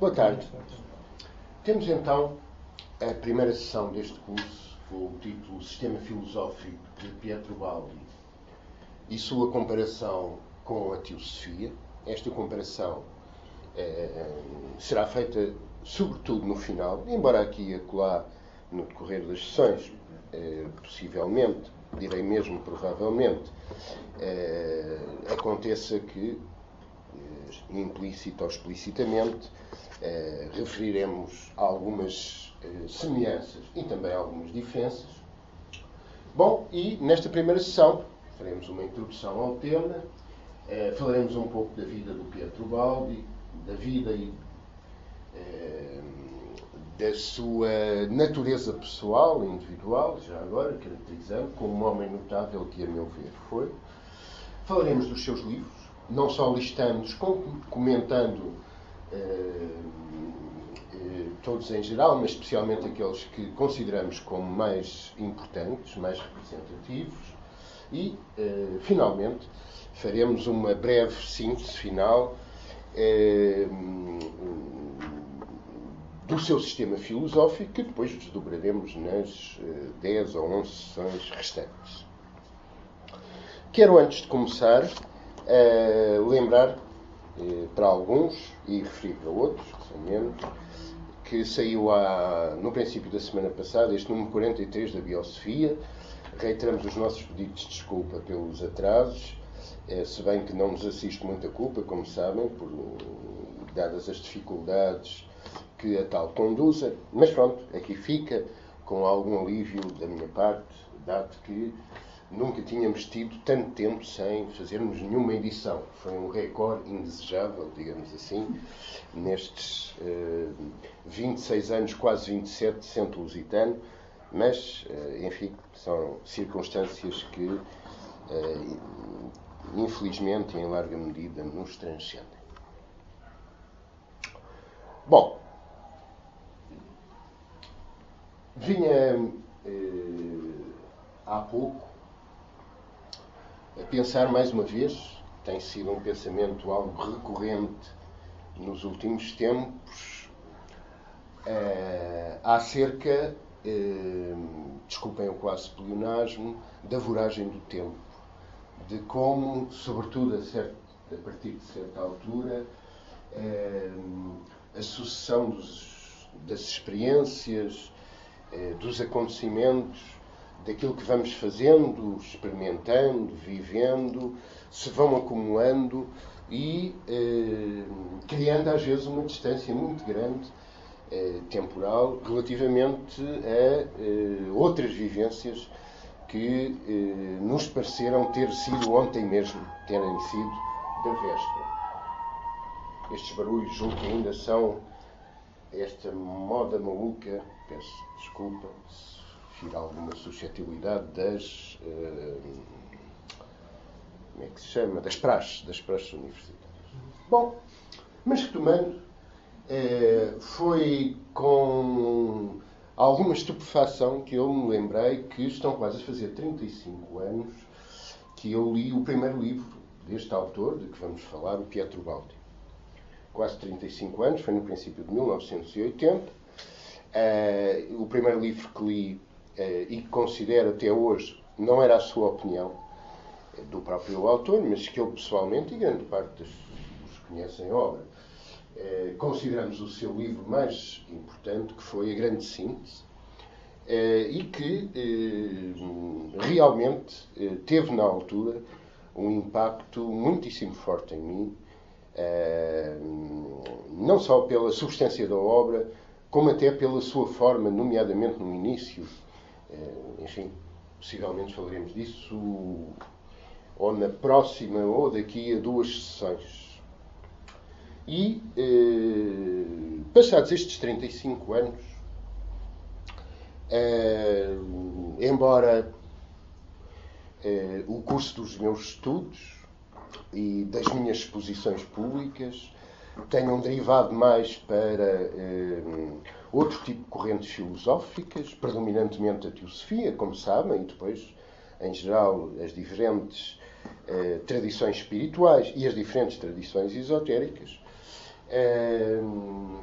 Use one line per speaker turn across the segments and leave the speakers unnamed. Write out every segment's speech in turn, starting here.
Boa tarde. Temos então a primeira sessão deste curso com o título Sistema Filosófico de Pietro Baldi e sua comparação com a Teosofia. Esta comparação será feita sobretudo no final, embora aqui e acolá no decorrer das sessões, possivelmente, direi mesmo provavelmente, aconteça que, implícita ou explicitamente, referiremos algumas semelhanças e também algumas diferenças. Bom, e nesta primeira sessão faremos uma introdução ao tema, falaremos um pouco da vida do Pietro Baldi, da vida e da sua natureza pessoal, individual, já agora, caracterizando como um homem notável que, a meu ver, foi. Falaremos dos seus livros, não só listando-os, comentando todos em geral, mas especialmente aqueles que consideramos como mais importantes, mais representativos. E, finalmente, faremos uma breve síntese final do seu sistema filosófico, que depois desdobraremos nas 10 ou 11 sessões restantes. Quero, antes de começar, lembrar para alguns, e referir para outros, que são menos, que saiu no princípio da semana passada este número 43 da Biosofia. Reiteramos os nossos pedidos de desculpa pelos atrasos, se bem que não nos assiste muita culpa, como sabem, dadas as dificuldades que a tal conduzem. Mas pronto, aqui fica, com algum alívio da minha parte, dado que nunca tínhamos tido tanto tempo sem fazermos nenhuma edição. Foi um recorde indesejável, digamos assim, nestes 26 anos, quase 27, de Centro Lusitano, mas, enfim, são circunstâncias que, infelizmente e em larga medida, nos transcendem. Bom, vinha há pouco a pensar mais uma vez, tem sido um pensamento algo recorrente nos últimos tempos, acerca, desculpem o quase pleonasmo, da voragem do tempo, de como, sobretudo a partir de certa altura, a sucessão das experiências, dos acontecimentos, daquilo que vamos fazendo, experimentando, vivendo, se vão acumulando e criando às vezes uma distância muito grande, temporal, relativamente a outras vivências que nos pareceram ter sido ontem mesmo, terem sido da véspera. Estes barulhos julgo que ainda são esta moda maluca, peço desculpa se refiro a alguma suscetibilidade das como é que se chama? Das praxes universitárias. Bom, mas retomando, foi com alguma estupefação que eu me lembrei que estão quase a fazer 35 anos que eu li o primeiro livro deste autor, de que vamos falar, o Pietro Baldi. Quase 35 anos, foi no princípio de 1980. O primeiro livro que li e que considero até hoje, não era a sua opinião do próprio autor, mas que eu pessoalmente, e grande parte dos que conhecem a obra, consideramos o seu livro mais importante, que foi A Grande Síntese, e que realmente teve na altura um impacto muitíssimo forte em mim, não só pela substância da obra, como até pela sua forma, nomeadamente no início. Enfim, possivelmente falaremos disso ou na próxima ou daqui a 2 sessões. E, passados estes 35 anos, embora o curso dos meus estudos e das minhas exposições públicas tenham derivado mais para outro tipo de correntes filosóficas, predominantemente a Teosofia, como sabem, e depois, em geral, as diferentes tradições espirituais e as diferentes tradições esotéricas,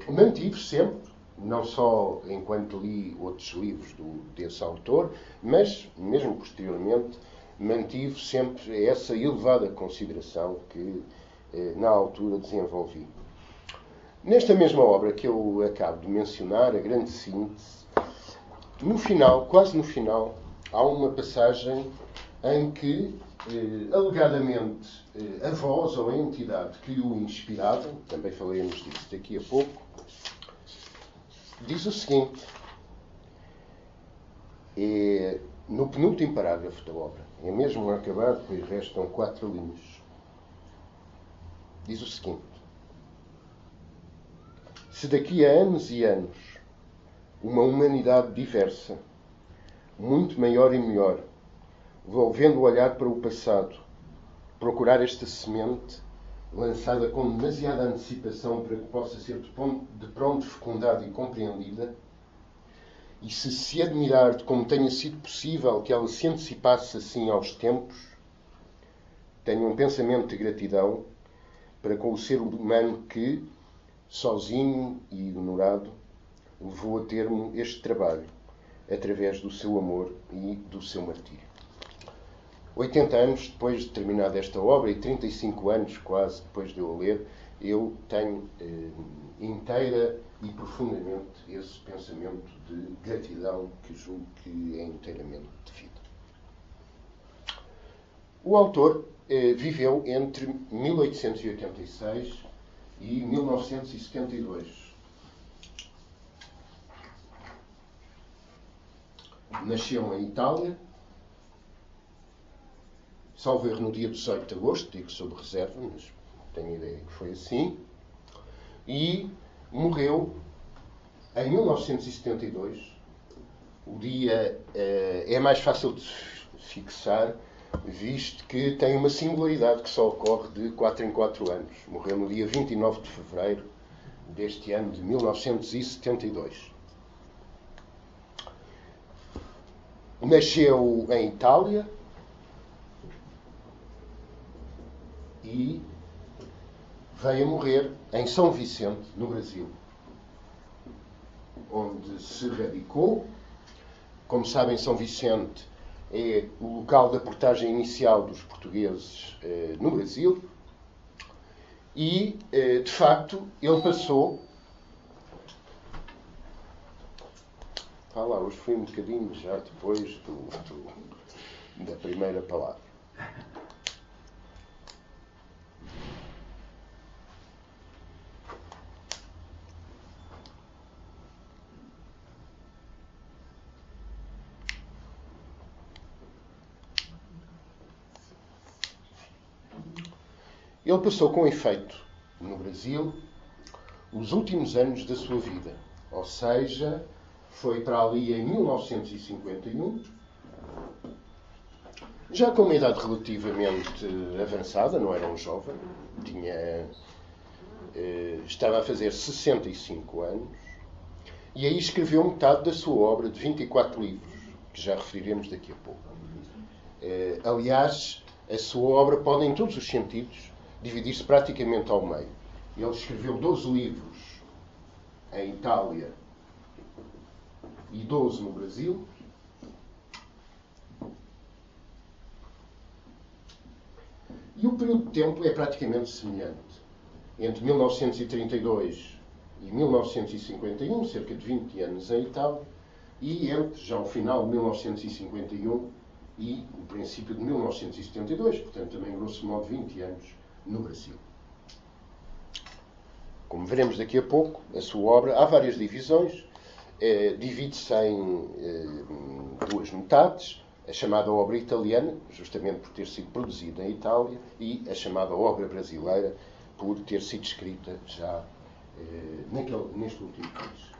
mantive sempre, não só enquanto li outros livros desse autor, mas mesmo posteriormente, mantive sempre essa elevada consideração que na altura desenvolvi. Nesta mesma obra que eu acabo de mencionar, A Grande Síntese, no final, quase no final, há uma passagem em que, alegadamente, a voz ou a entidade que o inspirava, também falaremos disso daqui a pouco, diz o seguinte, no penúltimo parágrafo da obra, é mesmo acabado, depois restam 4 linhas, diz o seguinte: se daqui a anos e anos uma humanidade diversa, muito maior e melhor, volvendo o olhar para o passado, procurar esta semente, lançada com demasiada antecipação para que possa ser de pronto fecundada e compreendida, e se admirar de como tenha sido possível que ela se antecipasse assim aos tempos, tenha um pensamento de gratidão para com o ser humano que, sozinho e ignorado, levou a termo este trabalho, através do seu amor e do seu martírio. 80 anos depois de terminada esta obra, e 35 anos quase depois de eu a ler, eu tenho inteira e profundamente esse pensamento de gratidão que julgo que é inteiramente devido. O autor viveu entre 1886 e 1972. Nasceu em Itália, salvo erro no dia 18 de agosto, digo sob reserva, mas tenho ideia que foi assim, e morreu em 1972. O dia é mais fácil de fixar, visto que tem uma singularidade que só ocorre de 4 em 4 anos. Morreu no dia 29 de fevereiro deste ano de 1972. Nasceu em Itália e veio a morrer em São Vicente, no Brasil, onde se radicou. Como sabem, São Vicente é o local da portagem inicial dos portugueses no Brasil e, de facto, ele passou... hoje fui um bocadinho já depois da primeira palavra. Ele passou com efeito no Brasil os últimos anos da sua vida, ou seja, foi para ali em 1951, já com uma idade relativamente avançada, não era um jovem, estava a fazer 65 anos, e aí escreveu metade da sua obra de 24 livros, que já referiremos daqui a pouco. Aliás, a sua obra pode, em todos os sentidos, dividir-se praticamente ao meio. Ele escreveu 12 livros em Itália e 12 no Brasil. E o período de tempo é praticamente semelhante. Entre 1932 e 1951, cerca de 20 anos em Itália, e entre já o final de 1951 e o princípio de 1972, portanto também grosso modo 20 anos no Brasil. Como veremos daqui a pouco, a sua obra, há várias divisões, divide-se em 2 metades, a chamada obra italiana, justamente por ter sido produzida em Itália, e a chamada obra brasileira, por ter sido escrita já neste último país.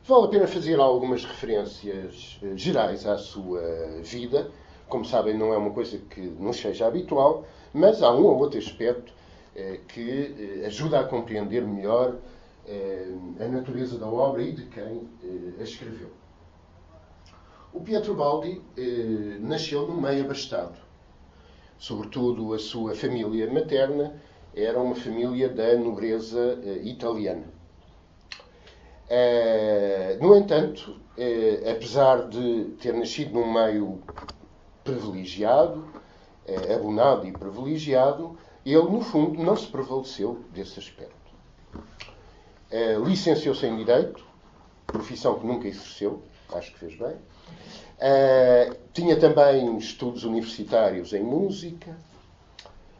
Vale a pena fazer algumas referências gerais à sua vida. Como sabem, não é uma coisa que nos seja habitual, mas há um ou outro aspecto que ajuda a compreender melhor a natureza da obra e de quem a escreveu. O Pietro Baldi nasceu num meio abastado. Sobretudo a sua família materna era uma família da nobreza italiana. No entanto, apesar de ter nascido num meio privilegiado, abonado e privilegiado, ele, no fundo, não se prevaleceu desse aspecto. Licenciou-se em Direito, profissão que nunca exerceu, acho que fez bem. Tinha também estudos universitários em música,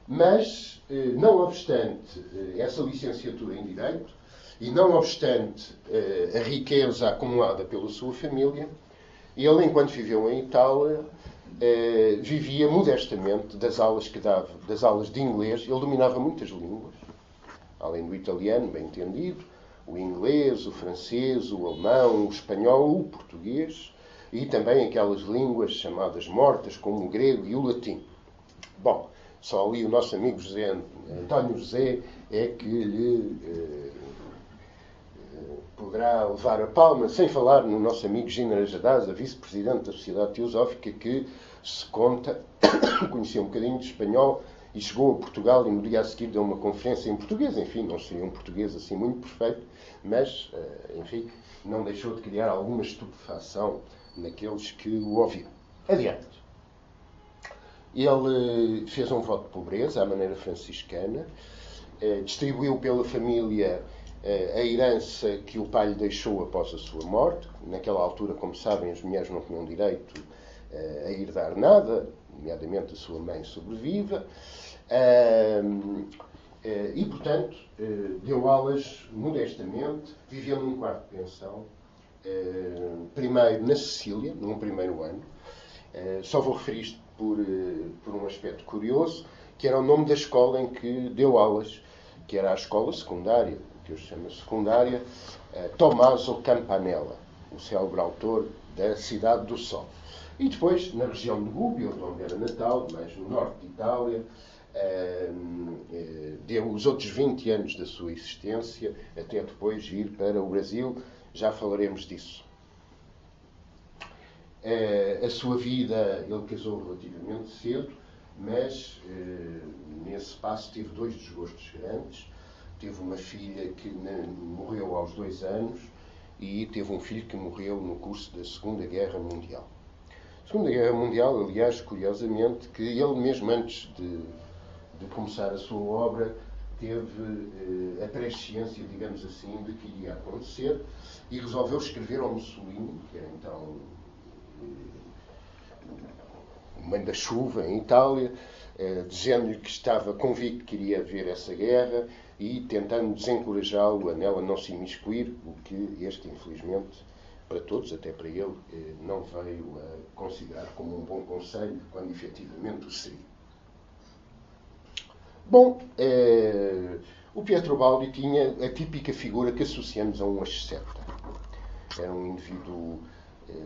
mas, não obstante essa licenciatura em Direito, e não obstante a riqueza acumulada pela sua família, ele, enquanto viveu em Itália, vivia modestamente das aulas que dava, das aulas de inglês. Ele dominava muitas línguas, além do italiano, bem entendido, o inglês, o francês, o alemão, o espanhol, o português, e também aquelas línguas chamadas mortas, como o grego e o latim. Bom, só ali o nosso amigo António José é que lhe poderá levar a palma, sem falar no nosso amigo Gino Arajadás, a vice-presidente da Sociedade Teosófica, que se conta, conhecia um bocadinho de espanhol e chegou a Portugal e no dia a seguir deu uma conferência em português. Enfim, não seria um português assim muito perfeito, mas, enfim, não deixou de criar alguma estupefação naqueles que o ouviram. Adiante. Ele fez um voto de pobreza à maneira franciscana, distribuiu pela família a herança que o pai lhe deixou após a sua morte. Naquela altura, como sabem, as mulheres não tinham direito a herdar nada, nomeadamente a sua mãe sobreviva, e, portanto, deu aulas modestamente, vivia num quarto de pensão, primeiro na Sicília, num primeiro ano. Só vou referir isto por um aspecto curioso, que era o nome da escola em que deu aulas, que era a escola secundária, que hoje se chama secundária, Tommaso Campanella, o célebre autor da Cidade do Sol. E depois, na região de Gubbio, onde era natal, mais no norte de Itália, deu os outros 20 anos da sua existência, até depois ir para o Brasil. Já falaremos disso. A sua vida, ele casou relativamente cedo, mas nesse espaço teve 2 desgostos grandes. Teve uma filha que morreu aos 2 anos e teve um filho que morreu no curso da Segunda Guerra Mundial. A Segunda Guerra Mundial, aliás, curiosamente, que ele mesmo antes de começar a sua obra teve a presciência, digamos assim, de que iria acontecer e resolveu escrever ao Mussolini, que era então o manda-chuva em Itália, dizendo-lhe que estava convicto que iria haver essa guerra e tentando desencorajá-lo a nela não se imiscuir, o que este, infelizmente, para todos, até para ele, não veio a considerar como um bom conselho, quando efetivamente o seria. Bom, o Pietro Baldi tinha a típica figura que associamos a um asceta. Era um indivíduo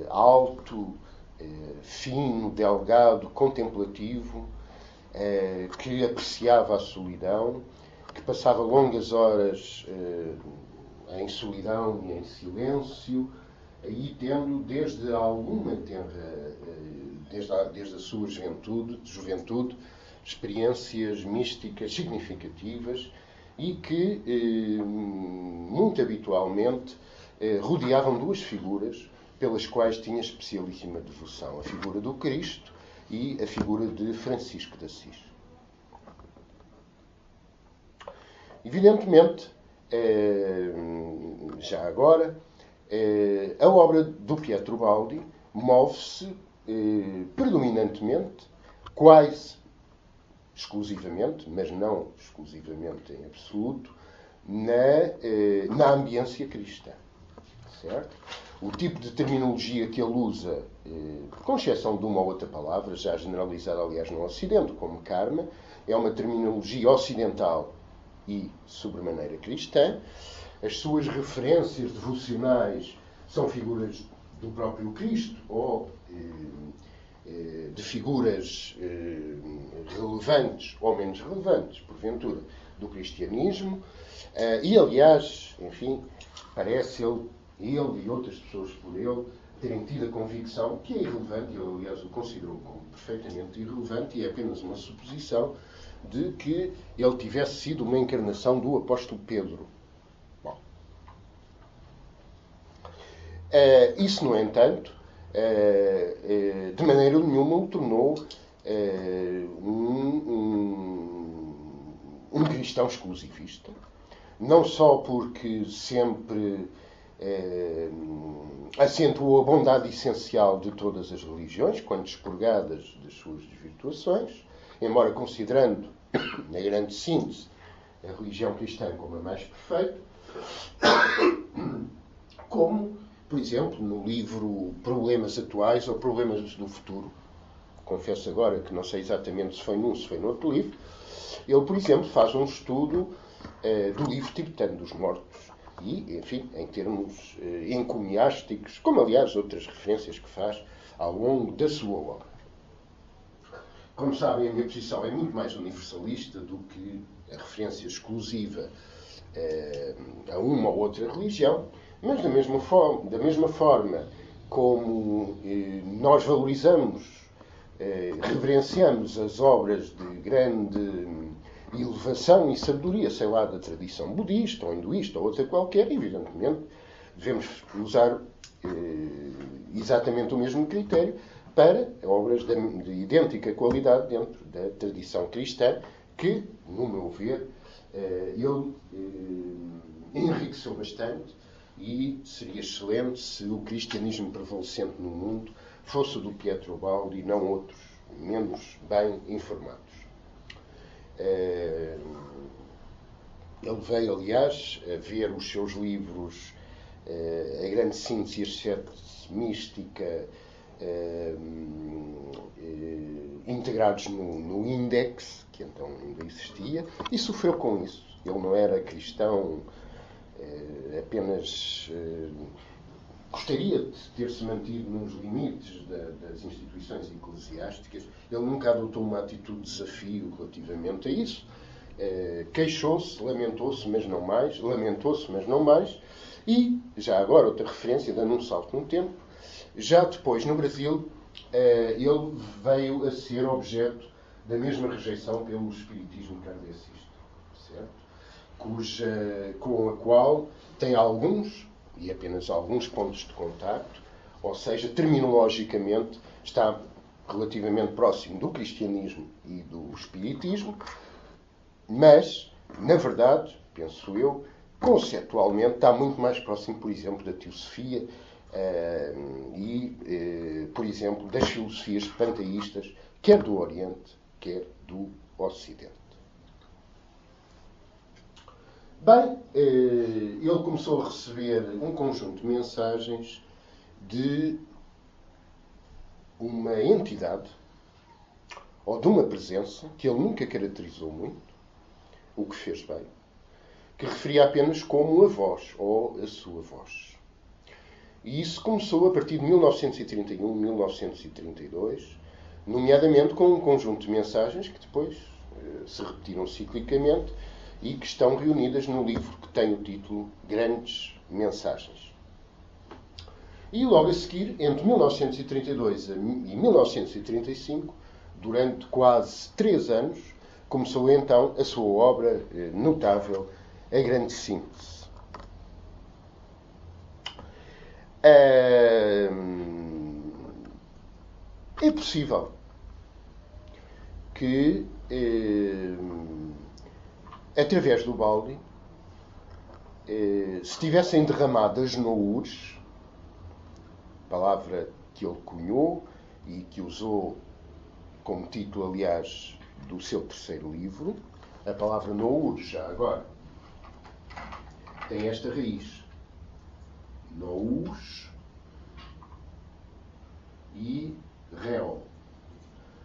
alto, fino, delgado, contemplativo, que apreciava a solidão, que passava longas horas em solidão e em silêncio, aí tendo desde alguma tenra, desde a sua juventude, experiências místicas significativas e que, muito habitualmente, rodeavam 2 figuras pelas quais tinha especialíssima devoção: a figura do Cristo e a figura de Francisco de Assis. Evidentemente, já agora, a obra do Pietro Baldi move-se predominantemente, quase exclusivamente, mas não exclusivamente em absoluto, na ambiência cristã. Certo? O tipo de terminologia que ele usa, com exceção de uma ou outra palavra, já generalizada, aliás, no Ocidente, como karma, é uma terminologia ocidental e, sobremaneira, cristã. As suas referências devocionais são figuras do próprio Cristo ou de figuras relevantes ou menos relevantes, porventura, do cristianismo. E, aliás, enfim, parece ele e outras pessoas por ele terem tido a convicção que é irrelevante, ele, aliás, o considerou como perfeitamente irrelevante, e é apenas uma suposição, de que ele tivesse sido uma encarnação do apóstolo Pedro. Bom. Isso, no entanto, de maneira nenhuma o tornou um cristão exclusivista. Não só porque sempre acentuou a bondade essencial de todas as religiões, quando expurgadas das suas desvirtuações, embora considerando, na grande síntese, a religião cristã como a mais perfeita, como, por exemplo, no livro Problemas Atuais ou Problemas do Futuro, confesso agora que não sei exatamente se foi num, se foi no outro livro, ele, por exemplo, faz um estudo do livro tibetano dos mortos e, enfim, em termos encomiásticos, como aliás outras referências que faz ao longo da sua obra. Como sabem, a minha posição é muito mais universalista do que a referência exclusiva a uma ou outra religião, mas da mesma forma como nós valorizamos, reverenciamos as obras de grande elevação e sabedoria, sei lá, da tradição budista ou hinduísta ou outra qualquer, evidentemente devemos usar exatamente o mesmo critério para obras de idêntica qualidade dentro da tradição cristã, que, no meu ver, ele enriqueceu bastante e seria excelente se o cristianismo prevalecente no mundo fosse o do Pietro Baldi e não outros menos bem informados. Ele veio, aliás, a ver os seus livros, A Grande Síntese e a Excesso Mística, integrados no Index, que então ainda existia, e sofreu com isso. Ele não era cristão, apenas gostaria de ter-se mantido nos limites das instituições eclesiásticas. Ele nunca adotou uma atitude de desafio relativamente a isso. Queixou-se, lamentou-se, mas não mais. E, já agora, outra referência, dando um salto no tempo, já depois, no Brasil, ele veio a ser objeto da mesma rejeição pelo espiritismo kardecista, certo? Com a qual tem alguns, e apenas alguns pontos de contacto, ou seja, terminologicamente está relativamente próximo do cristianismo e do espiritismo, mas, na verdade, penso eu, conceptualmente está muito mais próximo, por exemplo, da teosofia por exemplo, das filosofias panteístas, quer do Oriente, quer do Ocidente. Bem, ele começou a receber um conjunto de mensagens de uma entidade ou de uma presença que ele nunca caracterizou muito, o que fez bem, que referia apenas como a voz ou a sua voz. E isso começou a partir de 1931, 1932, nomeadamente com um conjunto de mensagens que depois se repetiram ciclicamente e que estão reunidas no livro que tem o título Grandes Mensagens. E logo a seguir, entre 1932 e 1935, durante quase 3 anos, começou então a sua obra notável, A Grande Síntese. É possível que, através do Baldi, se tivessem derramado as noures, palavra que ele cunhou e que usou como título, aliás, do seu terceiro livro. A palavra noures, já agora, tem esta raiz. Nous e réu.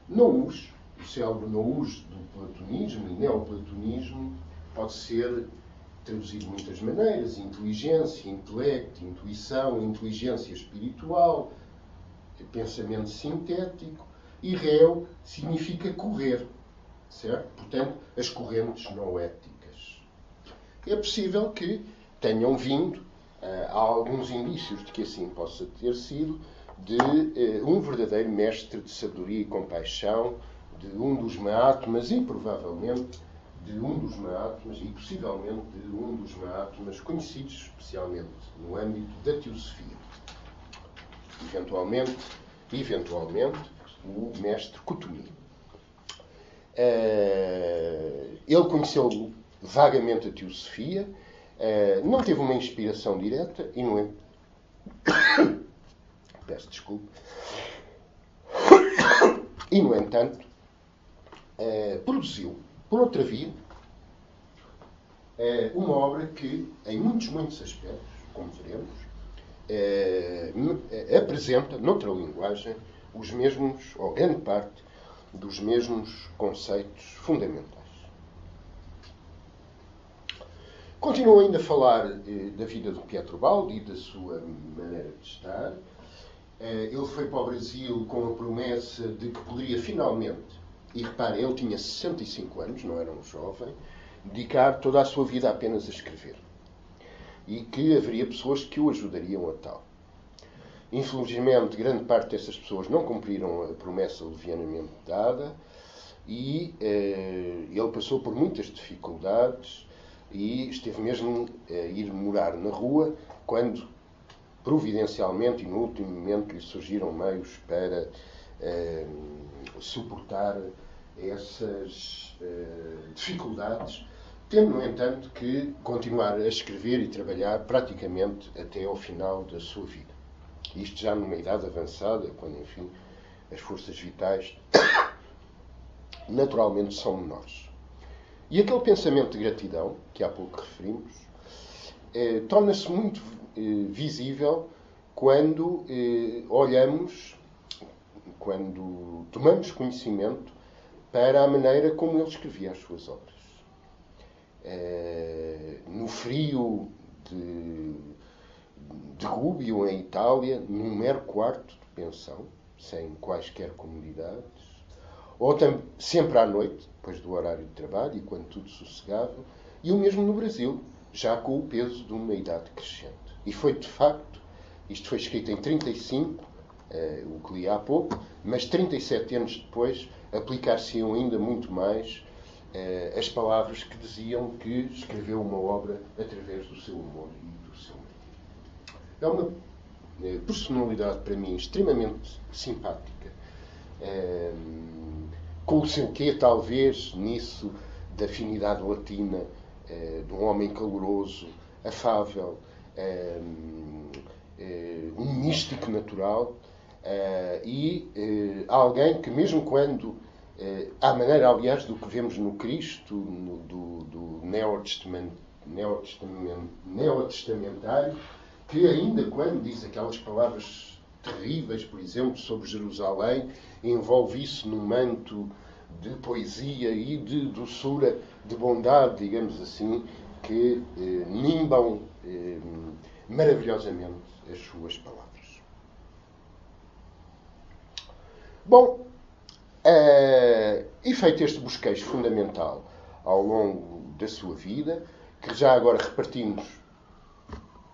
Nous, o célebre nous do platonismo e neoplatonismo, pode ser traduzido de muitas maneiras: inteligência, intelecto, intuição, inteligência espiritual, pensamento sintético, e réu significa correr, certo? Portanto, as correntes noéticas. É possível que tenham vindo, há alguns indícios de que assim possa ter sido, de um verdadeiro mestre de sabedoria e compaixão, de um dos mahatmas e provavelmente de um dos mahatmas e possivelmente de um dos mahatmas conhecidos especialmente no âmbito da teosofia. Eventualmente o mestre Kutumi. Ele conheceu vagamente a teosofia, não teve uma inspiração direta e, peço desculpa, e, no entanto, produziu, por outra via, uma obra que, em muitos aspectos, como veremos, apresenta, noutra linguagem, os mesmos, ou grande parte, dos mesmos conceitos fundamentais. Continuo ainda a falar da vida de Pietro Baldi e da sua maneira de estar. Ele foi para o Brasil com a promessa de que poderia finalmente, e repare, ele tinha 65 anos, não era um jovem, dedicar toda a sua vida apenas a escrever. E que haveria pessoas que o ajudariam a tal. Infelizmente, grande parte dessas pessoas não cumpriram a promessa levianamente dada e ele passou por muitas dificuldades e esteve mesmo a ir morar na rua quando, providencialmente e no último momento, lhe surgiram meios para suportar essas dificuldades, tendo, no entanto, que continuar a escrever e trabalhar praticamente até ao final da sua vida. Isto já numa idade avançada, quando, enfim, as forças vitais naturalmente são menores. E aquele pensamento de gratidão, que há pouco referimos, torna-se muito visível quando olhamos, quando tomamos conhecimento para a maneira como ele escrevia as suas obras. No frio de Gubbio, em Itália, num mero quarto de pensão, sem quaisquer comodidades, ou sempre à noite, depois do horário de trabalho e quando tudo sossegava, e o mesmo no Brasil, já com o peso de uma idade crescente. E foi, de facto, isto foi escrito em 35, o que li há pouco, mas 37 anos depois aplicar-se-iam ainda muito mais as palavras que diziam que escreveu uma obra através do seu humor e do seu meio. É uma personalidade, para mim, extremamente simpática, com o seu quê, talvez, nisso da afinidade latina, de um homem caloroso, afável, um místico natural, e alguém que, mesmo quando, à maneira, aliás, do que vemos no Cristo, do neotestamentário, que ainda quando diz aquelas palavras terríveis, por exemplo, sobre Jerusalém, envolve isso num manto de poesia e de doçura, de bondade, digamos assim, que nimbam maravilhosamente as suas palavras. Bom, e feito este bosquejo fundamental ao longo da sua vida, que já agora repartimos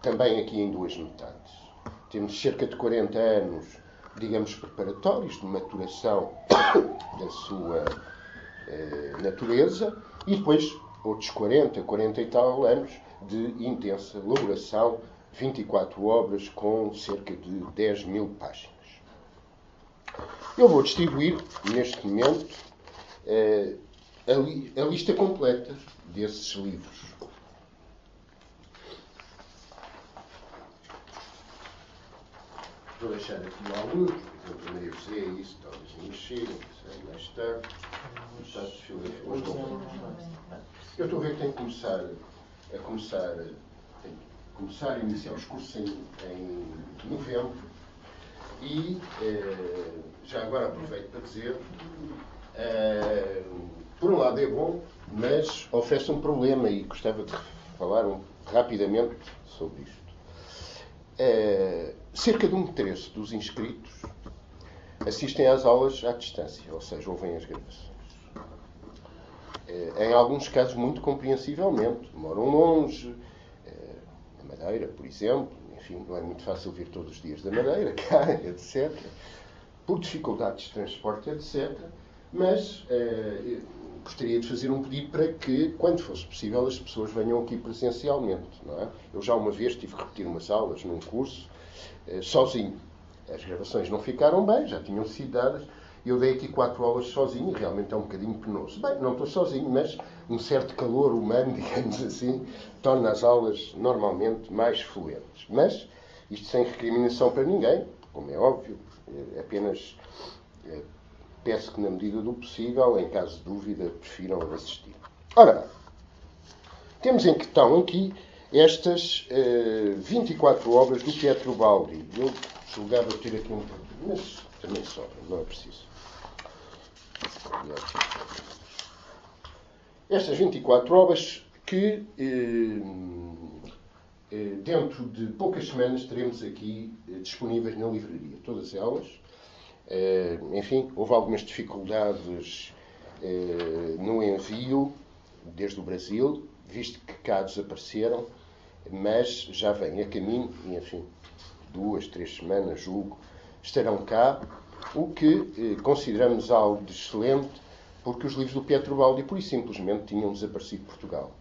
também aqui em duas metades. Temos cerca de 40 anos, digamos, preparatórios de maturação da sua natureza e depois outros 40 e tal anos de intensa elaboração, 24 obras com cerca de 10.000 páginas. Eu vou distribuir, neste momento, a lista completa desses livros. Vou deixar aqui alguns, por exemplo, Maria José, isso talvez não chegue, mais tarde. Eu estou a ver que tenho que começar a iniciar os cursos em novembro e já agora aproveito para dizer, por um lado é bom, mas oferece um problema e gostava de falar rapidamente sobre isto. Cerca de 1/3 dos inscritos assistem às aulas à distância, ou seja, ouvem as gravações. Em alguns casos, muito compreensivelmente, moram longe, na Madeira, por exemplo, enfim, não é muito fácil vir todos os dias da Madeira, cá, etc. Por dificuldades de transporte, etc. Mas gostaria de fazer um pedido para que, quando fosse possível, as pessoas venham aqui presencialmente. Não é? Eu já uma vez tive que repetir umas aulas num curso sozinho. As gravações não ficaram bem, já tinham sido dadas. Eu dei aqui 4 aulas sozinho e realmente é um bocadinho penoso. Bem, não estou sozinho, mas um certo calor humano, digamos assim, torna as aulas normalmente mais fluentes. Mas, isto sem recriminação para ninguém, como é óbvio, apenas peço que, na medida do possível, em caso de dúvida, prefiram assistir. Ora bem, temos em questão aqui estas 24 obras do Pietro Baldi. Eu julgava ter aqui um pouco, mas também sobra, não é preciso. Estas 24 obras que, dentro de poucas semanas, teremos aqui disponíveis na livraria. Todas elas. Enfim, houve algumas dificuldades no envio desde o Brasil, visto que cá desapareceram, mas já vêm a caminho e, enfim, 2, 3 semanas, julgo, estarão cá, o que consideramos algo de excelente, porque os livros do Pietro Baldi, pura e simplesmente, tinham desaparecido de Portugal.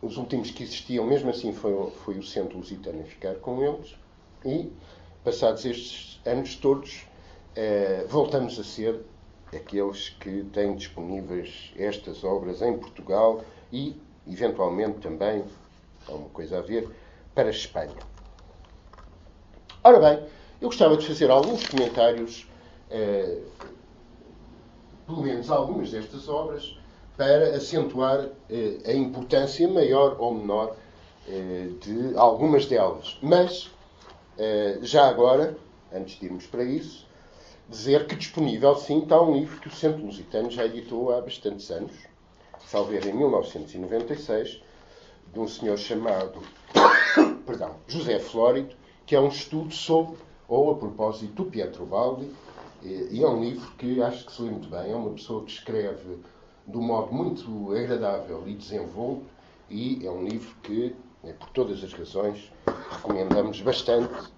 Os últimos que existiam, mesmo assim, foi o Centro Lusitano a ficar com eles, e, passados estes anos todos, voltamos a ser aqueles que têm disponíveis estas obras em Portugal e, eventualmente, também, há uma coisa a ver, para a Espanha. Ora bem, eu gostava de fazer alguns comentários, pelo menos algumas destas obras, para acentuar a importância maior ou menor de algumas delas. Mas, já agora, antes de irmos para isso, dizer que disponível, sim, está um livro que o Centro Lusitano já editou há bastantes anos, salvo erro em 1996, de um senhor chamado José Flórido, que é um estudo sobre, ou a propósito, do Pietro Baldi, e é um livro que acho que se lê muito bem. É uma pessoa que escreve de um modo muito agradável e desenvolto, e é um livro que, por todas as razões, recomendamos bastante,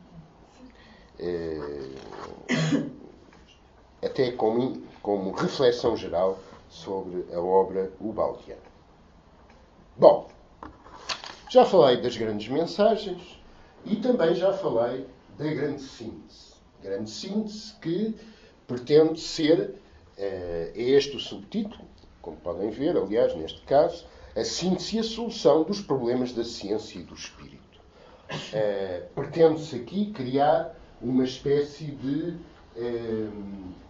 até como reflexão geral sobre a obra baldiana. Bom, já falei das grandes mensagens e também já falei da grande síntese. Grande síntese que pretende ser, é este o subtítulo, como podem ver, aliás, neste caso, a síntese e a solução dos problemas da ciência e do espírito. Pretende-se aqui criar uma espécie de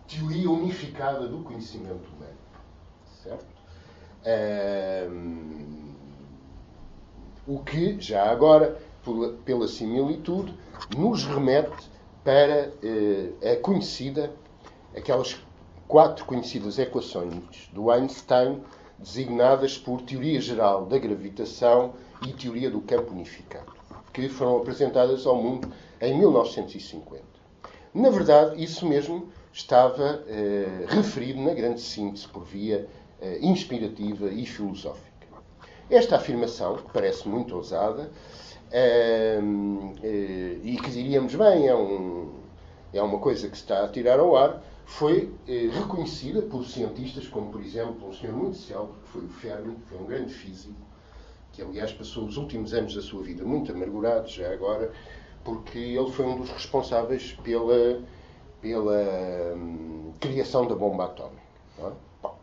teoria unificada do conhecimento humano. Certo? O que, já agora, pela similitude, nos remete para a conhecida, aquelas 4 conhecidas equações do Einstein, designadas por teoria geral da gravitação e teoria do campo unificado, que foram apresentadas ao mundo em 1950. Na verdade, isso mesmo estava referido na grande síntese por via inspirativa e filosófica. Esta afirmação, que parece muito ousada, e que diríamos, bem, é uma coisa que se está a tirar ao ar, foi reconhecida por cientistas como, por exemplo, um senhor muito célebre, que foi o Fermi, que foi um grande físico, que, aliás, passou os últimos anos da sua vida muito amargurado, já agora, porque ele foi um dos responsáveis pela criação da bomba atómica. Não é? Bom,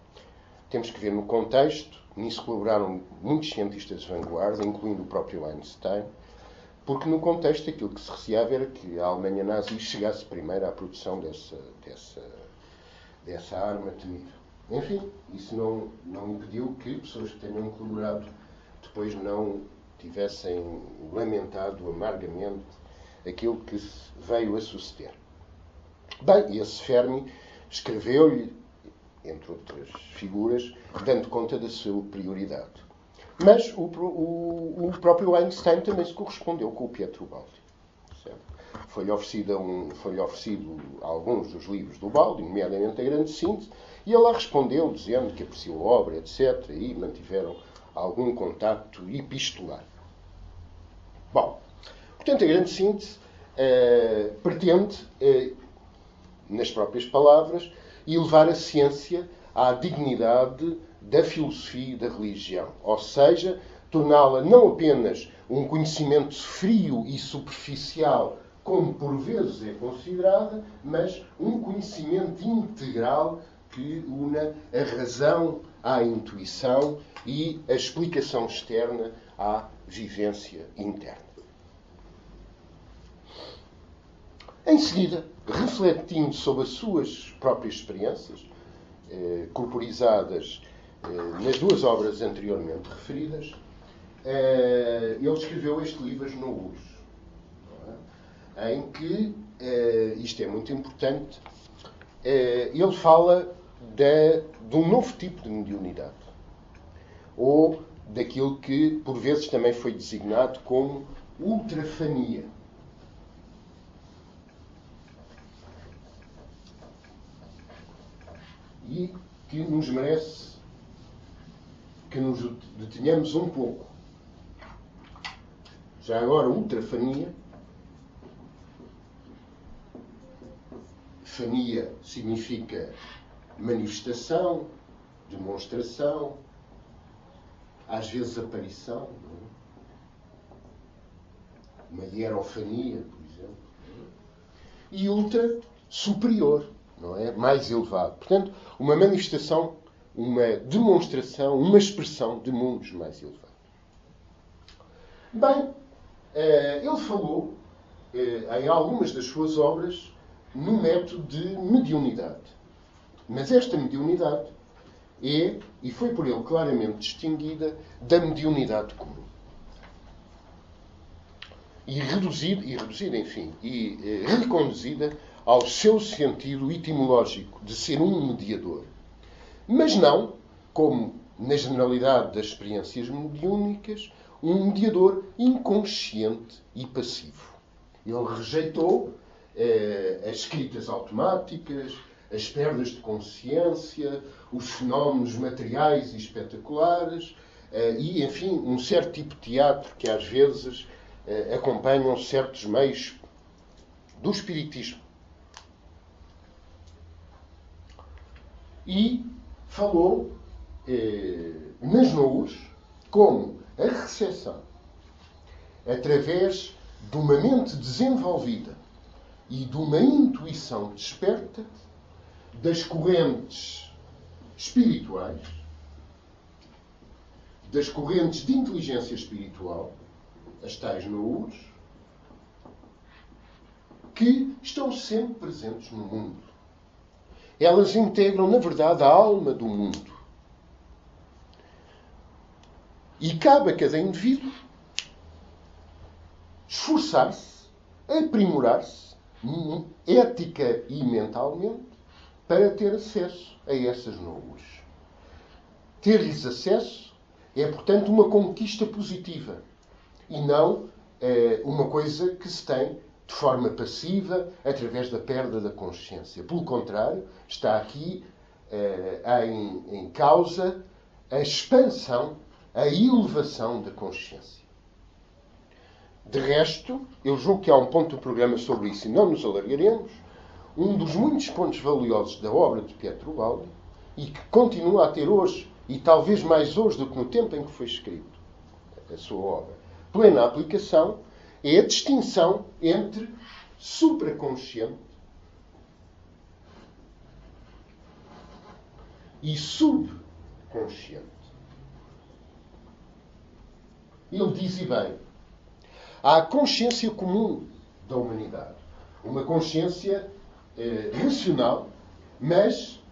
temos que ver no contexto. Nisso colaboraram muitos cientistas de vanguarda, incluindo o próprio Einstein, porque no contexto aquilo que se receava era que a Alemanha nazi chegasse primeiro à produção dessa arma temível. Enfim, isso não impediu que pessoas que tenham colaborado depois não tivessem lamentado amargamente aquilo que veio a suceder. Bem, esse Fermi escreveu-lhe, entre outras figuras, dando conta da sua prioridade. Mas o próprio Einstein também se correspondeu com o Pietro Baldi. Foi-lhe oferecido alguns dos livros do Baldi, nomeadamente a Grande Síntese, e ele lá respondeu dizendo que apreciou a obra, etc., e mantiveram algum contacto epistolar. Bom, portanto, a Grande Síntese pretende, nas próprias palavras, e levar a ciência à dignidade da filosofia e da religião. Ou seja, torná-la não apenas um conhecimento frio e superficial, como por vezes é considerada, mas um conhecimento integral que una a razão à intuição e a explicação externa à vivência interna. Em seguida, refletindo sobre as suas próprias experiências, corporizadas nas duas obras anteriormente referidas, ele escreveu este livro, As Noos, em que, isto é muito importante, ele fala de um novo tipo de mediunidade, ou daquilo que, por vezes, também foi designado como ultrafania. E que nos merece que nos detenhamos um pouco. Já agora, ultrafania. Fania significa manifestação, demonstração, às vezes aparição, uma hierofania, por exemplo. E ultra, superior, não é? Mais elevado. Portanto, uma manifestação, uma demonstração, uma expressão de mundos mais elevados. Bem, ele falou, em algumas das suas obras, no método de mediunidade. Mas esta mediunidade é, e foi por ele claramente distinguida, da mediunidade comum. E reduzida, enfim, e reconduzida ao seu sentido etimológico de ser um mediador. Mas não, como na generalidade das experiências mediúnicas, um mediador inconsciente e passivo. Ele rejeitou as escritas automáticas, as perdas de consciência, os fenómenos materiais e espetaculares e, enfim, um certo tipo de teatro que às vezes acompanham certos meios do espiritismo. E falou nas Noos como a recepção, através de uma mente desenvolvida e de uma intuição desperta, das correntes espirituais, das correntes de inteligência espiritual, as tais Noos, que estão sempre presentes no mundo. Elas integram, na verdade, a alma do mundo. E cabe a cada indivíduo esforçar-se, aprimorar-se, ética e mentalmente, para ter acesso a essas Noos. Ter-lhes acesso é, portanto, uma conquista positiva e não uma coisa que se tem de forma passiva, através da perda da consciência. Pelo contrário, está aqui em causa a expansão, a elevação da consciência. De resto, eu julgo que há um ponto do programa sobre isso e não nos alargaremos. Um dos muitos pontos valiosos da obra de Pietro Baldi, e que continua a ter hoje, e talvez mais hoje do que no tempo em que foi escrito a sua obra, plena aplicação, é a distinção entre supraconsciente e subconsciente. Ele diz, e bem, há a consciência comum da humanidade. Uma consciência racional, mas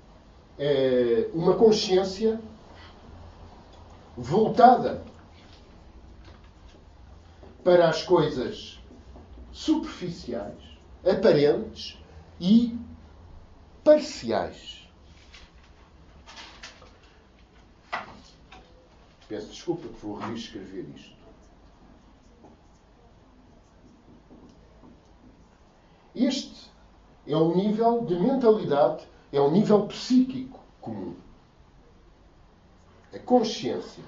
uma consciência voltada para as coisas superficiais, aparentes e parciais. Peço desculpa que vou reescrever isto. Este é o nível de mentalidade, é o nível psíquico comum. A consciência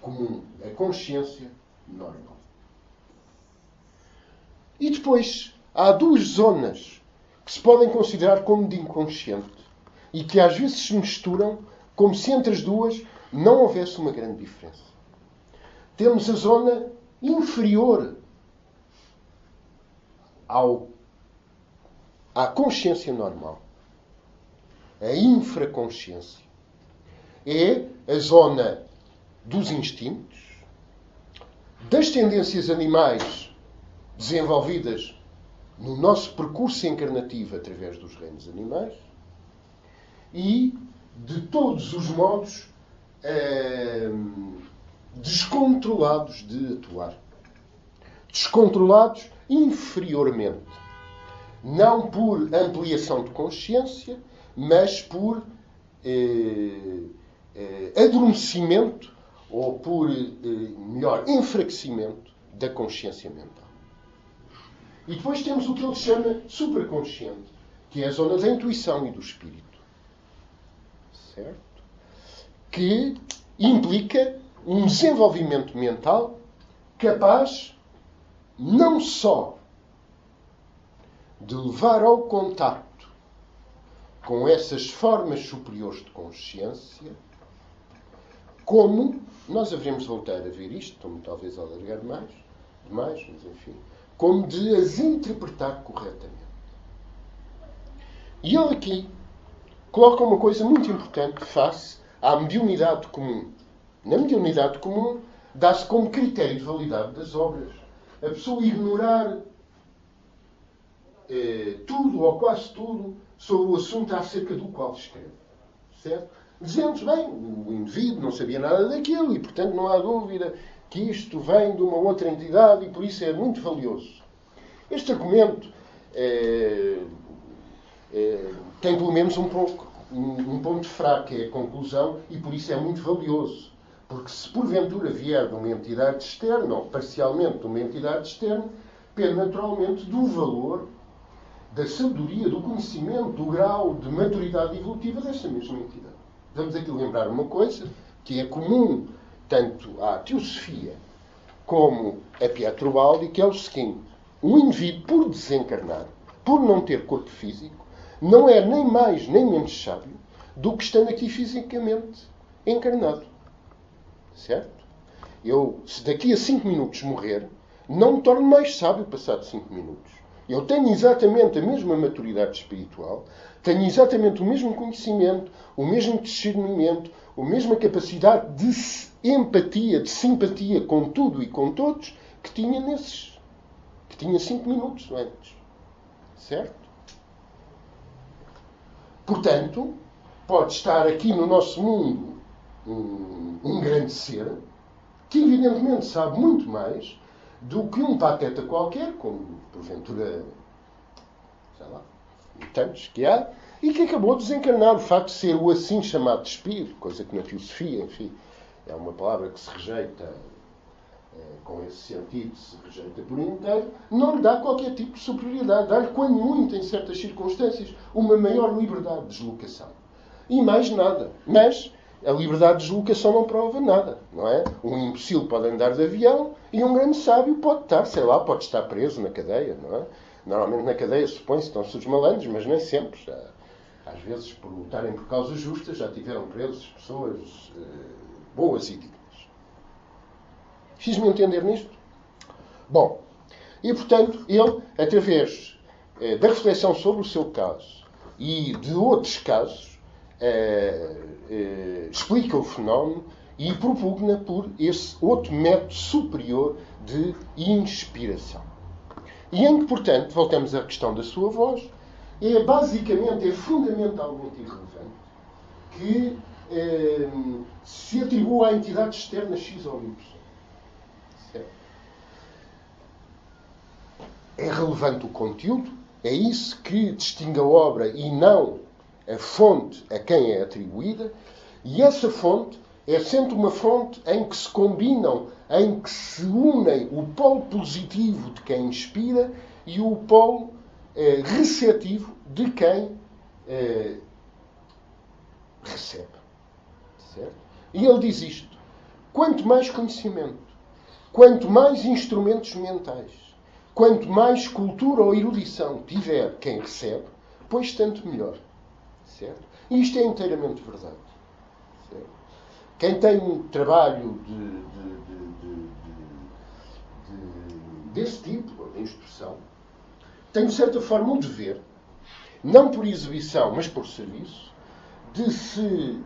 comum, a consciência normal. E depois há duas zonas que se podem considerar como de inconsciente e que às vezes se misturam como se entre as duas não houvesse uma grande diferença. Temos a zona inferior à consciência normal. A infraconsciência. É a zona dos instintos, das tendências animais desenvolvidas no nosso percurso encarnativo através dos reinos animais e de todos os modos descontrolados de atuar. Descontrolados inferiormente. Não por ampliação de consciência, mas por adormecimento ou por, melhor, enfraquecimento da consciência mental. E depois temos o que ele chama supraconsciente, que é a zona da intuição e do espírito. Certo? Que implica um desenvolvimento mental capaz não só de levar ao contacto com essas formas superiores de consciência, como, nós haveremos voltar a ver isto, estou-me talvez a alargar demais, mas enfim, como de as interpretar corretamente. E ele aqui coloca uma coisa muito importante face à mediunidade comum. Na mediunidade comum dá-se como critério de validade das obras a pessoa ignorar tudo ou quase tudo sobre o assunto acerca do qual escreve. Certo? Dizendo-se, bem, o indivíduo não sabia nada daquilo e, portanto, não há dúvida que isto vem de uma outra entidade e, por isso, é muito valioso. Este argumento tem, pelo menos, um ponto fraco, que é a conclusão, e, por isso, é muito valioso. Porque, se porventura vier de uma entidade externa, ou parcialmente de uma entidade externa, depende, naturalmente, do valor, da sabedoria, do conhecimento, do grau de maturidade evolutiva dessa mesma entidade. Vamos aqui lembrar uma coisa que é comum tanto à Teosofia como a Pietro Baldi, que é o seguinte: um indivíduo, por desencarnar, por não ter corpo físico, não é nem mais nem menos sábio do que estando aqui fisicamente encarnado. Certo? Eu, se daqui a 5 minutos morrer, não me torno mais sábio passado 5 minutos. Eu tenho exatamente a mesma maturidade espiritual, tenho exatamente o mesmo conhecimento, o mesmo discernimento, a mesma capacidade de empatia, de simpatia com tudo e com todos que tinha 5 minutos antes. Certo? Portanto, pode estar aqui no nosso mundo um grande ser que evidentemente sabe muito mais do que um pateta qualquer, como porventura, sei lá, tantos que há, e que acabou de desencarnar. O facto de ser o assim chamado despir, coisa que na filosofia, enfim, é uma palavra que se rejeita, com esse sentido, se rejeita por inteiro, não lhe dá qualquer tipo de superioridade. Dá-lhe, quando muito, em certas circunstâncias, uma maior liberdade de deslocação. E mais nada. Mas a liberdade de deslocação não prova nada, não é? Um imbecil pode andar de avião e um grande sábio pode estar, sei lá, pode estar preso na cadeia, não é? Normalmente na cadeia supõe-se que estão-se os malandros, mas nem sempre. Às vezes, por lutarem por causas justas, já tiveram presos pessoas boas e dignas. Fiz-me entender nisto? Bom, e portanto, ele, através da reflexão sobre o seu caso e de outros casos, explica o fenómeno e propugna por esse outro método superior de inspiração. E em que, portanto, voltamos à questão da sua voz, é fundamentalmente irrelevante que se atribua à entidade externa X ou Y. Certo? É relevante o conteúdo, é isso que distingue a obra e não a fonte a quem é atribuída, e essa fonte é sempre uma fonte em que se combinam, em que se unem o polo positivo de quem inspira e o polo receptivo de quem recebe. Certo? E ele diz isto: quanto mais conhecimento, quanto mais instrumentos mentais, quanto mais cultura ou erudição tiver quem recebe, depois tanto melhor. Certo? E isto é inteiramente verdade. Certo? Quem tem um trabalho desse tipo, de instrução, tem, de certa forma, um dever, não por exibição, mas por serviço, de se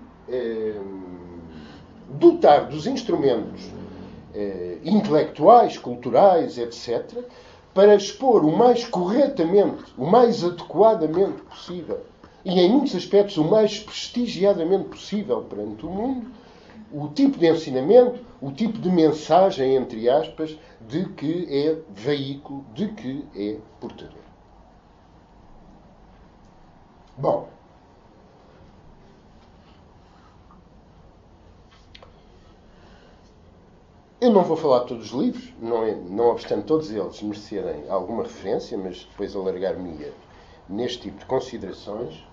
dotar dos instrumentos intelectuais, culturais, etc., para expor o mais corretamente, o mais adequadamente possível e, em muitos aspectos, o mais prestigiadamente possível perante o mundo, o tipo de ensinamento, o tipo de mensagem, entre aspas, de que é veículo, de que é portador. Bom, eu não vou falar de todos os livros, não obstante todos eles merecerem alguma referência, mas depois alargar-me-ia neste tipo de considerações.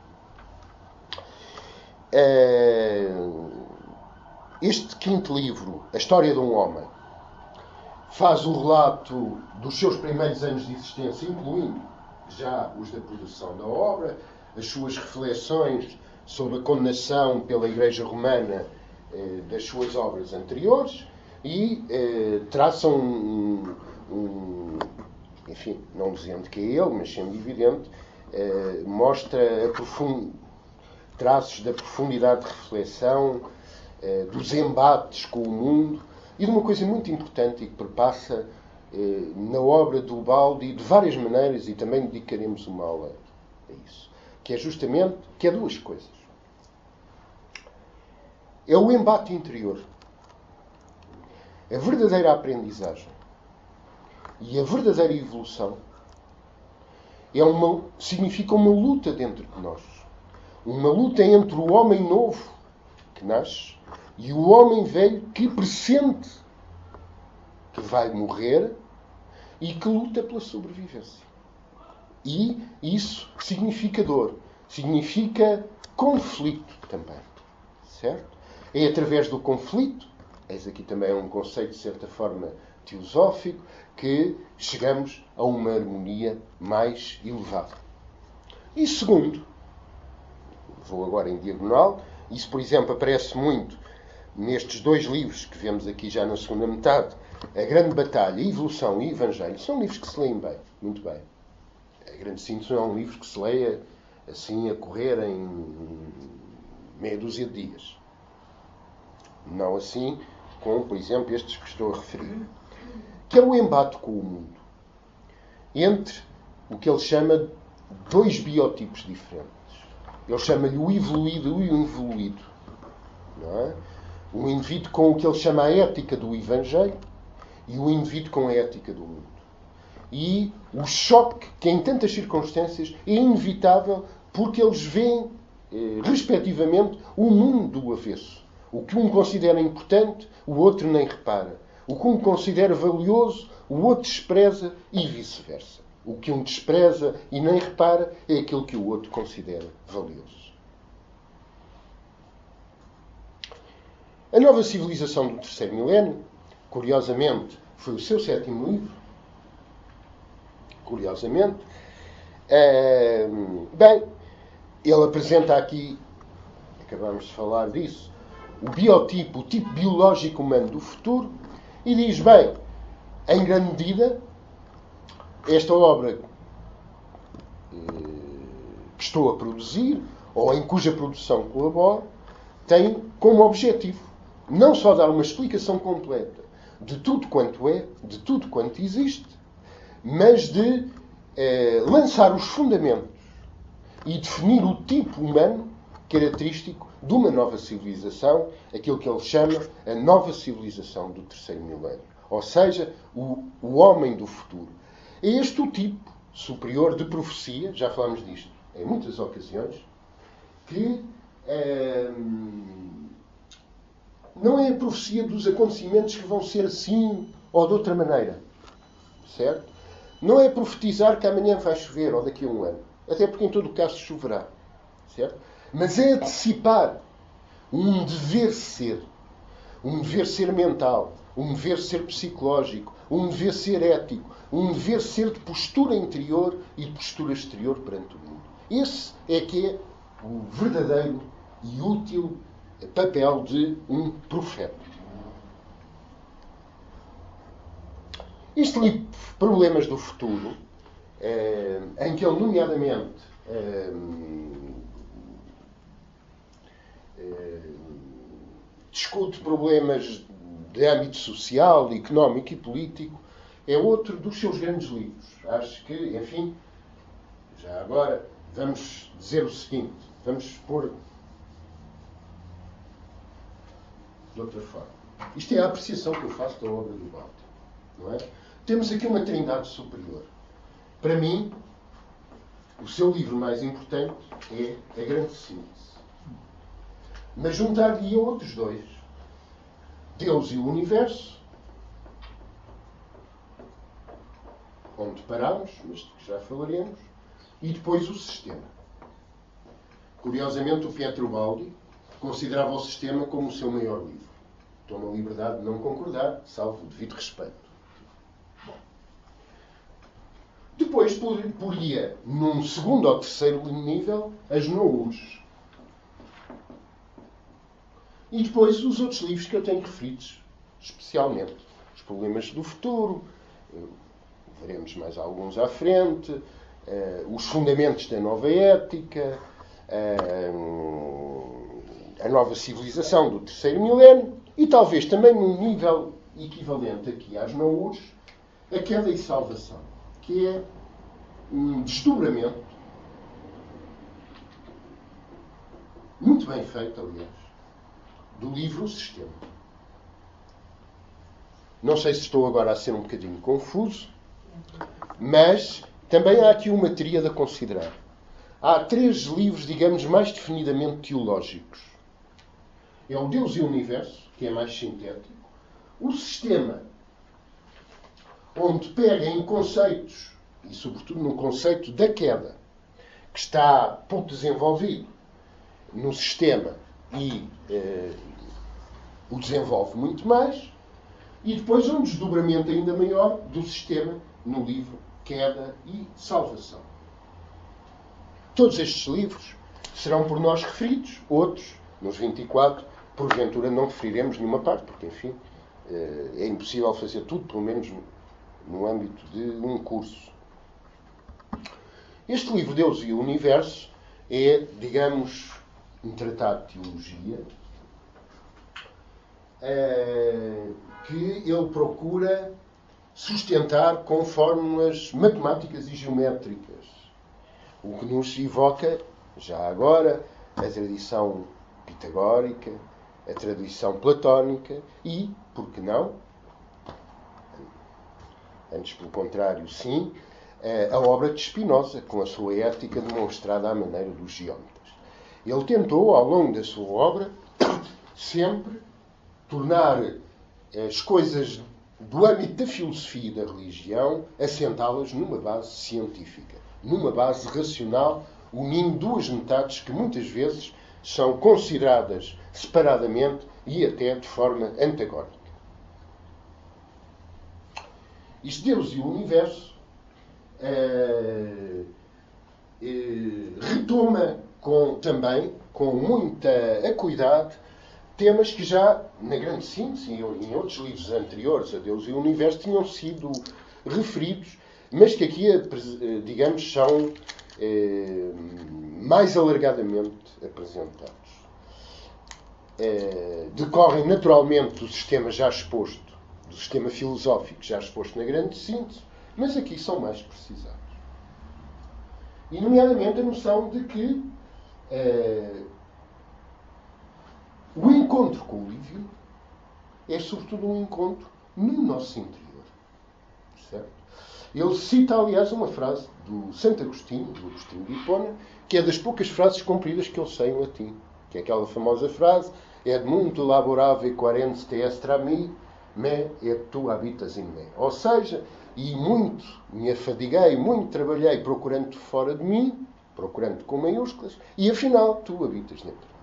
Este quinto livro, A História de um Homem, faz o relato dos seus primeiros anos de existência, incluindo já os da produção da obra, as suas reflexões sobre a condenação pela Igreja Romana das suas obras anteriores e traçam enfim, não dizendo que é ele, mas sendo evidente, mostra traços da profundidade de reflexão, dos embates com o mundo e de uma coisa muito importante e que perpassa na obra do Ubaldi de várias maneiras, e também dedicaremos uma aula a isso, que é justamente duas coisas. É o embate interior, a verdadeira aprendizagem e a verdadeira evolução significa uma luta dentro de nós. Uma luta entre o homem novo que nasce e o homem velho que pressente que vai morrer e que luta pela sobrevivência. E isso significa dor, significa conflito também. Certo? É através do conflito, eis aqui também um conceito de certa forma teosófico, que chegamos a uma harmonia mais elevada. E segundo, vou agora em diagonal, isso, por exemplo, aparece muito nestes dois livros que vemos aqui já na segunda metade, A Grande Batalha, Evolução e Evangelho. São livros que se leem bem, muito bem. A Grande Síntese não é um livro que se leia assim a correr em meia dúzia de dias. Não assim como, por exemplo, estes que estou a referir. Que é o embate com o mundo. Entre o que ele chama dois biotipos diferentes. Ele chama-lhe o evoluído e o involuído. Não é? O indivíduo com o que ele chama a ética do Evangelho e o indivíduo com a ética do mundo. E o choque, que em tantas circunstâncias é inevitável, porque eles veem, respectivamente, o mundo do avesso. O que um considera importante, o outro nem repara. O que um considera valioso, o outro despreza e vice-versa. O que um despreza e nem repara é aquilo que o outro considera valioso. A Nova Civilização do Terceiro Milénio, curiosamente, foi o seu sétimo livro. Curiosamente. Bem, ele apresenta aqui, acabamos de falar disso, o biotipo, o tipo biológico humano do futuro, e diz, bem, em grande medida, esta obra que estou a produzir, ou em cuja produção colaboro, tem como objetivo não só dar uma explicação completa de tudo quanto é, de tudo quanto existe, mas de lançar os fundamentos e definir o tipo humano característico de uma nova civilização, aquilo que ele chama a nova civilização do terceiro milénio. Ou seja, o homem do futuro. É este o tipo superior de profecia, já falámos disto em muitas ocasiões, que não é a profecia dos acontecimentos que vão ser assim ou de outra maneira. Certo? Não é profetizar que amanhã vai chover ou daqui a um ano. Até porque em todo o caso choverá. Certo? Mas é antecipar um dever ser. Um dever ser mental. Um dever ser psicológico. Um dever ser ético. Um dever ser de postura interior e de postura exterior perante o mundo. Esse é que é o verdadeiro e útil papel de um profeta. Este livro, Problemas do Futuro, em que ele, nomeadamente, discute problemas de âmbito social, económico e político, é outro dos seus grandes livros. Acho que, enfim, já agora vamos dizer o seguinte, vamos expor de outra forma. Isto é a apreciação que eu faço da obra do Baldi, não é? Temos aqui uma trindade superior. Para mim, o seu livro mais importante é A Grande Síntese. Mas juntar-lhe outros dois. Deus e o Universo, onde parámos, mas de que já falaremos, e depois o Sistema. Curiosamente, o Pietro Baldi considerava o Sistema como o seu maior livro. Toma a liberdade de não concordar, salvo o devido respeito. Depois poria, num segundo ou terceiro nível, as Nous. E depois os outros livros que eu tenho referidos, especialmente. Os Problemas do Futuro, veremos mais alguns à frente, os Fundamentos da Nova Ética, a Nova Civilização do Terceiro Milénio, e talvez também num nível equivalente aqui às Nous, a Queda e Salvação, que é um desdobramento muito bem feito, aliás, do livro O Sistema. Não sei se estou agora a ser um bocadinho confuso, mas também há aqui uma tríade a considerar. Há três livros, digamos, mais definidamente teológicos. É o Deus e o Universo, que é mais sintético. O Sistema, onde pega em conceitos, e sobretudo no conceito da queda, que está pouco desenvolvido no Sistema e o desenvolve muito mais, e depois um desdobramento ainda maior do Sistema no livro Queda e Salvação. Todos estes livros serão por nós referidos, outros, nos 24, porventura não referiremos nenhuma parte, porque, enfim, é impossível fazer tudo, pelo menos no âmbito de um curso. Este livro, Deus e o Universo, é, digamos, um tratado de teologia que ele procura sustentar com fórmulas matemáticas e geométricas, o que nos evoca, já agora, a tradição pitagórica, a tradição platónica e, por que não, antes pelo contrário, sim, a obra de Spinoza, com a sua ética demonstrada à maneira dos geómetras. Ele tentou, ao longo da sua obra, sempre tornar as coisas do âmbito da filosofia e da religião, assentá-las numa base científica, numa base racional, unindo duas metades que muitas vezes são consideradas separadamente e até de forma antagónica. Isto, Deus e o Universo, retoma também, com muita acuidade, temas que já, na Grande Síntese e em outros livros anteriores a Deus e o Universo, tinham sido referidos, mas que aqui, digamos, são mais alargadamente apresentados. Decorrem naturalmente do sistema já exposto, do sistema filosófico já exposto na Grande Síntese, mas aqui são mais precisados. E, nomeadamente, a noção de que o encontro com o livro é, sobretudo, um encontro no nosso interior. Certo? Ele cita, aliás, uma frase do Santo Agostinho, do Agostinho de Hipona, que é das poucas frases compridas que eu sei em latim, que é aquela famosa frase: "Et multo laborave quaerens te est a mi, me et tu habitas in me." Ou seja, e muito me afadiguei, muito trabalhei procurando-te fora de mim, procurando-te com maiúsculas, e afinal tu habitas dentro de mim.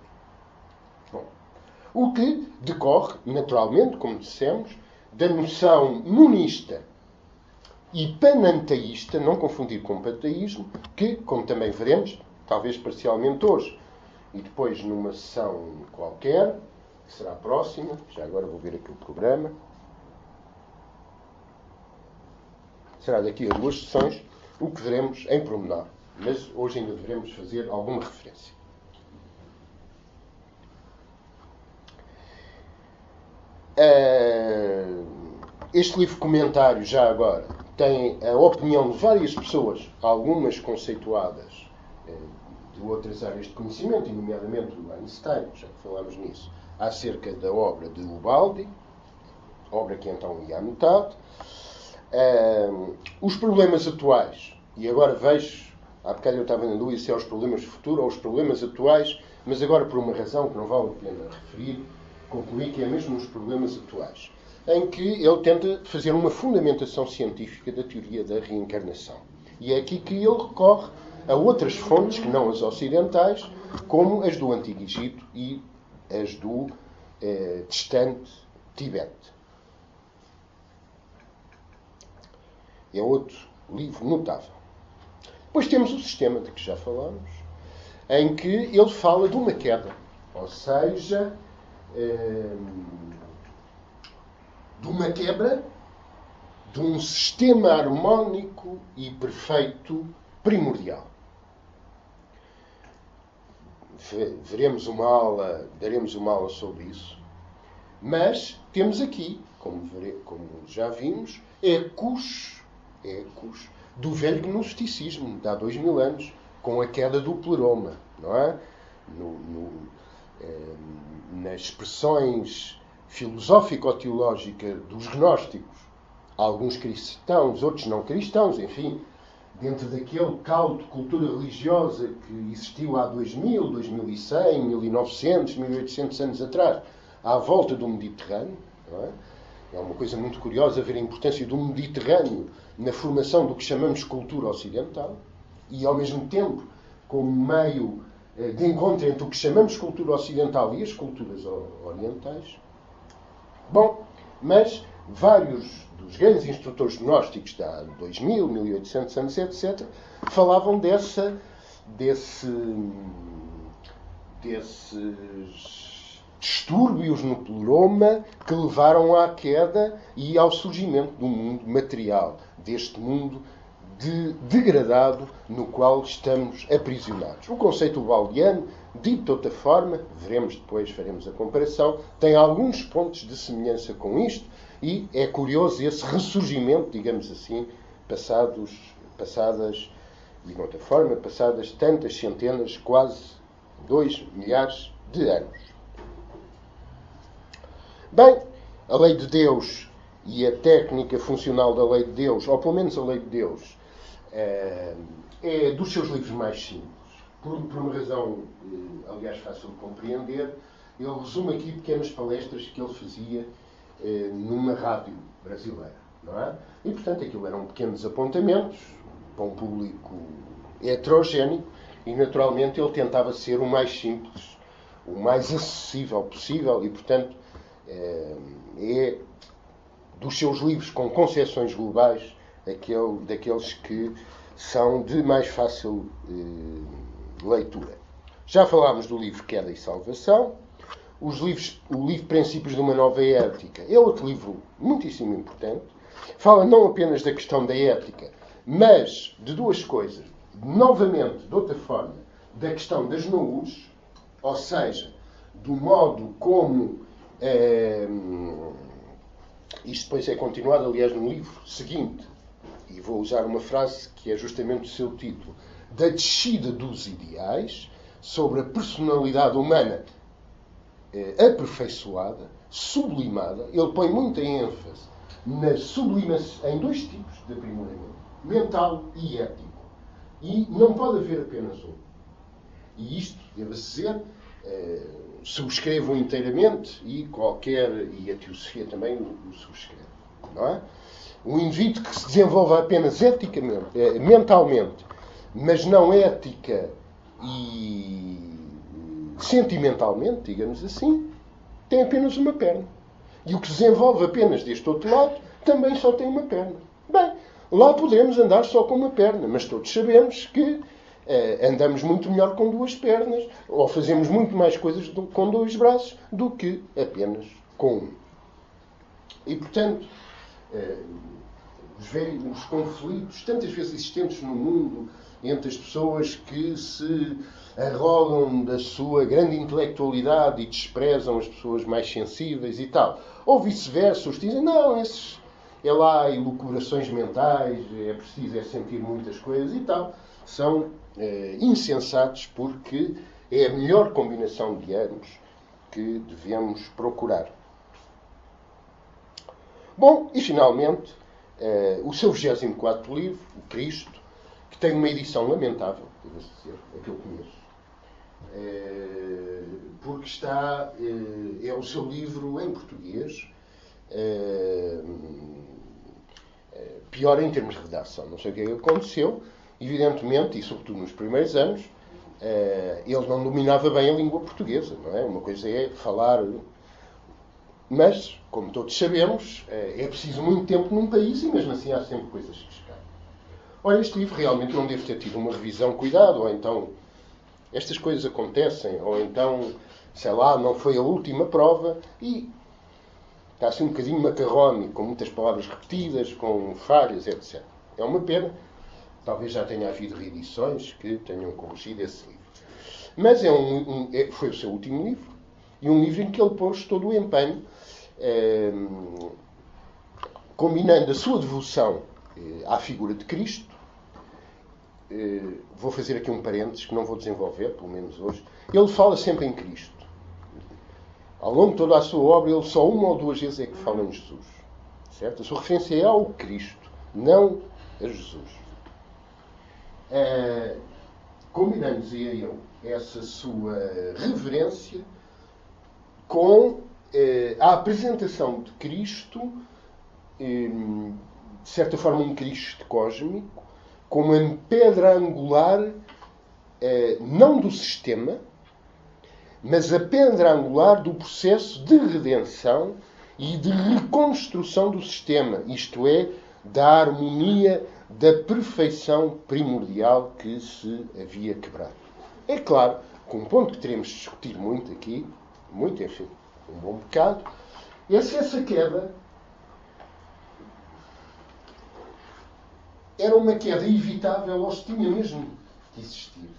Bom, o que decorre, naturalmente, como dissemos, da noção monista e pananteísta, não confundir com panteísmo, que, como também veremos, talvez parcialmente hoje, e depois numa sessão qualquer, que será próxima, já agora vou ver aqui o programa, será daqui a 2 sessões, o que veremos em pormenor, mas hoje ainda devemos fazer alguma referência. Este livro comentário, já agora, tem a opinião de várias pessoas, algumas conceituadas de outras áreas de conhecimento, e nomeadamente do Einstein, já que falámos nisso, acerca da obra de Ubaldi, obra que então ia à metade. Os problemas atuais, e agora vejo, há bocado eu estava na dúvida se é os problemas do futuro ou os problemas atuais, mas agora por uma razão que não vale a pena referir, concluí que é mesmo os problemas atuais, em que ele tenta fazer uma fundamentação científica da teoria da reencarnação. E é aqui que ele recorre a outras fontes, que não as ocidentais, como as do Antigo Egito e as do distante Tibete. É outro livro notável. Depois temos o sistema de que já falamos, em que ele fala de uma queda, ou seja, de uma quebra de um sistema harmónico e perfeito primordial. Daremos uma aula sobre isso, mas temos aqui, como já vimos, ecos do velho gnosticismo de há 2000 anos, com a queda do pleroma, não é? Nas expressões filosófico-teológicas dos gnósticos, alguns cristãos, outros não cristãos, enfim, dentro daquele caldo de cultura religiosa que existiu há 2000, 2100, 1900, 1800 anos atrás, à volta do Mediterrâneo, não é? É uma coisa muito curiosa ver a importância do Mediterrâneo na formação do que chamamos cultura ocidental e, ao mesmo tempo, como meio de encontro entre o que chamamos cultura ocidental e as culturas orientais. Bom, mas vários dos grandes instrutores gnósticos de há 2000, 1800 anos, etc., falavam desses distúrbios no pleroma que levaram à queda e ao surgimento do mundo material, deste mundo degradado no qual estamos aprisionados. O conceito ubaldiano, dito de outra forma, veremos depois, faremos a comparação, tem alguns pontos de semelhança com isto e é curioso esse ressurgimento, digamos assim, passadas, de outra forma, passadas tantas centenas, quase 2 milhares de anos. Bem, a lei de Deus e a técnica funcional da lei de Deus, ou pelo menos a lei de Deus, é dos seus livros mais simples. Por uma razão, aliás, fácil de compreender, ele resume aqui pequenas palestras que ele fazia numa rádio brasileira, não é? E, portanto, aquilo eram pequenos apontamentos para um público heterogéneo e, naturalmente, ele tentava ser o mais simples, o mais acessível possível e, portanto, é dos seus livros com concepções globais daqueles que são de mais fácil leitura. Já falámos do livro Queda e Salvação. O livro Princípios de uma Nova Ética é outro livro muitíssimo importante. Fala não apenas da questão da ética, mas de duas coisas. Novamente, de outra forma, da questão das NUs, ou seja, do modo como isto depois é continuado, aliás, no livro seguinte, e vou usar uma frase que é justamente o seu título, da descida dos ideais sobre a personalidade humana aperfeiçoada, sublimada. Ele põe muita ênfase na sublimação, em dois tipos de aprimoramento, mental e ético. E não pode haver apenas um. E isto, deve-se dizer, subscrevo inteiramente e a teosofia também o subscreve. Não é? Um indivíduo que se desenvolva apenas eticamente, mentalmente, mas não ética e sentimentalmente, digamos assim, tem apenas uma perna. E o que se desenvolve apenas deste outro lado também só tem uma perna. Bem, lá podemos andar só com uma perna, mas todos sabemos que andamos muito melhor com duas pernas, ou fazemos muito mais coisas com dois braços do que apenas com um. E, portanto, os conflitos, tantas vezes existentes no mundo, entre as pessoas que se arrogam da sua grande intelectualidade e desprezam as pessoas mais sensíveis e tal. Ou vice-versa, os que dizem, não, esses é lá elucubrações mentais, é preciso sentir muitas coisas e tal. São insensatos, porque é a melhor combinação de ânimos que devemos procurar. Bom, e finalmente, o seu 24º livro, o Cristo, que tem uma edição lamentável, devo dizer, é que eu conheço, porque está, é o seu livro em português, pior em termos de redação. Não sei o que é que aconteceu, evidentemente, e sobretudo nos primeiros anos, ele não dominava bem a língua portuguesa, não é? Uma coisa é falar, mas, como todos sabemos, é preciso muito tempo num país e mesmo assim há sempre coisas que se caem. Ora, este livro realmente não deve ter tido uma revisão cuidado, ou então estas coisas acontecem, ou então, sei lá, não foi a última prova e está assim um bocadinho macarrónico, com muitas palavras repetidas, com falhas, etc. É uma pena. Talvez já tenha havido reedições que tenham corrigido esse livro. Mas foi o seu último livro, e um livro em que ele pôs todo o empenho, combinando a sua devoção à figura de Cristo. Vou fazer aqui um parênteses que não vou desenvolver, pelo menos hoje. Ele fala sempre em Cristo. Ao longo de toda a sua obra, ele só uma ou duas vezes é que fala em Jesus. Certo? A sua referência é ao Cristo, não a Jesus. Combinando, dizia eu, essa sua reverência com a apresentação de Cristo, de certa forma um Cristo cósmico, como a pedra angular, não do sistema, mas a pedra angular do processo de redenção e de reconstrução do sistema, isto é, da harmonia, da perfeição primordial que se havia quebrado. É claro que um ponto que teremos de discutir muito aqui, muito, enfim, um bom bocado, é se essa queda era uma queda evitável ou se tinha mesmo que existir.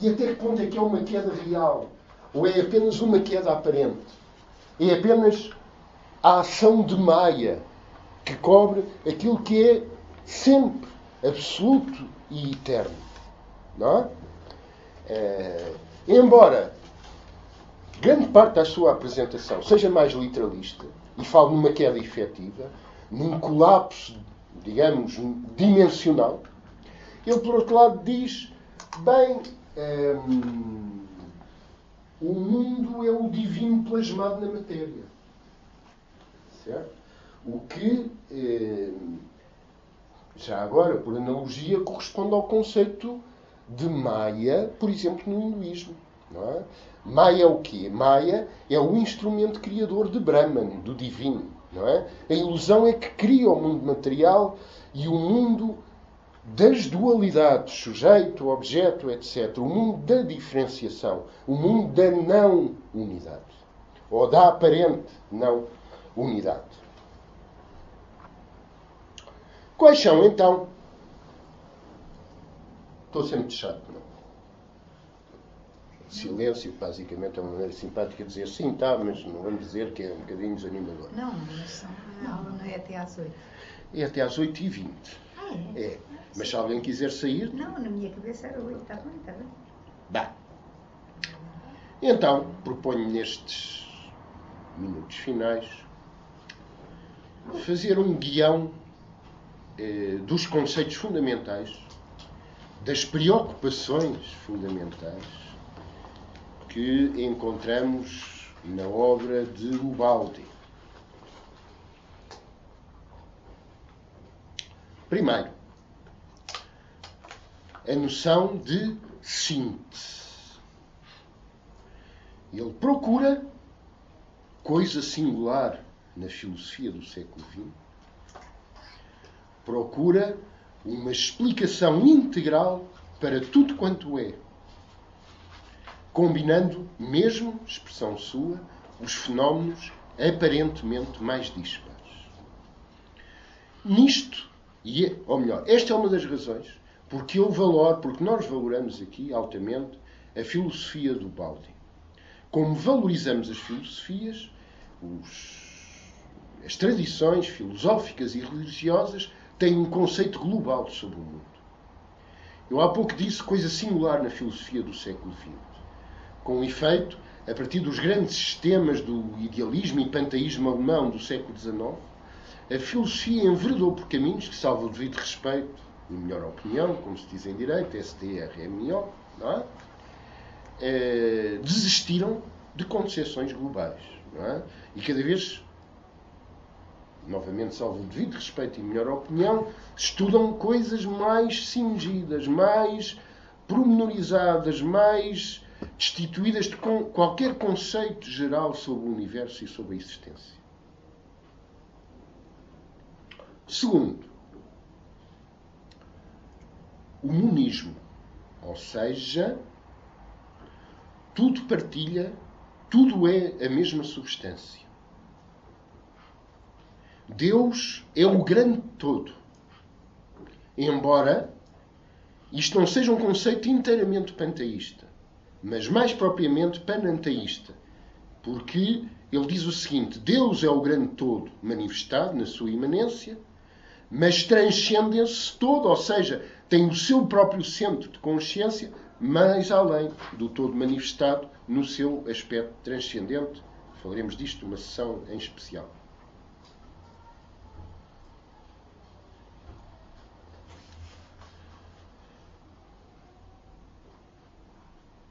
E até que ponto é que é uma queda real? Ou é apenas uma queda aparente? É apenas a ação de Maia que cobre aquilo que é sempre absoluto e eterno. Não é? Embora grande parte da sua apresentação seja mais literalista e fale numa queda efetiva, num colapso, digamos, dimensional, ele, por outro lado, diz, bem, o mundo é o divino plasmado na matéria. Certo? O que, já agora, por analogia, corresponde ao conceito de Maya, por exemplo, no hinduísmo. Não é? Maya é o quê? Maya é o instrumento criador de Brahman, do divino. Não é? A ilusão é que cria o mundo material e o mundo das dualidades, sujeito, objeto, etc. O mundo da diferenciação, o mundo da não unidade, ou da aparente não unidade. Quais são, então? Estou sempre de chato, não? Silêncio, basicamente, é uma maneira simpática de dizer sim, tá, mas não vamos dizer que é um bocadinho desanimador.
Não, mas a aula não é até às 8.
É até às 8h20.
Ah, é?
É. Mas se alguém quiser sair...
Não, na minha cabeça era 8, está bem, está bem.
Dá. Então, proponho nestes minutos finais fazer um guião dos conceitos fundamentais, das preocupações fundamentais que encontramos na obra de Ubaldi. Primeiro, a noção de síntese. Ele procura, coisa singular na filosofia do século XX, procura uma explicação integral para tudo quanto é, combinando, mesmo, expressão sua, os fenómenos aparentemente mais dispares. Nisto, ou melhor, esta é uma das razões porque nós valoramos aqui altamente a filosofia do Baldi. Como valorizamos as filosofias, as tradições filosóficas e religiosas têm um conceito global sobre o mundo. Eu há pouco disse coisa singular na filosofia do século XX. Com efeito, a partir dos grandes sistemas do idealismo e panteísmo alemão do século XIX, a filosofia enveredou por caminhos que, salvo o devido respeito e melhor opinião, como se diz em direito, STRMO, não é? Desistiram de concepções globais. Não é? E cada vez, novamente, salvo o devido respeito e melhor opinião, estudam coisas mais cingidas, mais pormenorizadas, mais destituídas de qualquer conceito geral sobre o universo e sobre a existência. Segundo, o monismo, ou seja, tudo partilha, tudo é a mesma substância. Deus é o grande todo. Embora isto não seja um conceito inteiramente panteísta, mas mais propriamente panenteísta, porque ele diz o seguinte: Deus é o grande todo manifestado na sua imanência, mas transcende esse todo, ou seja, tem o seu próprio centro de consciência mais além do todo manifestado no seu aspecto transcendente. Falaremos disto numa sessão em especial.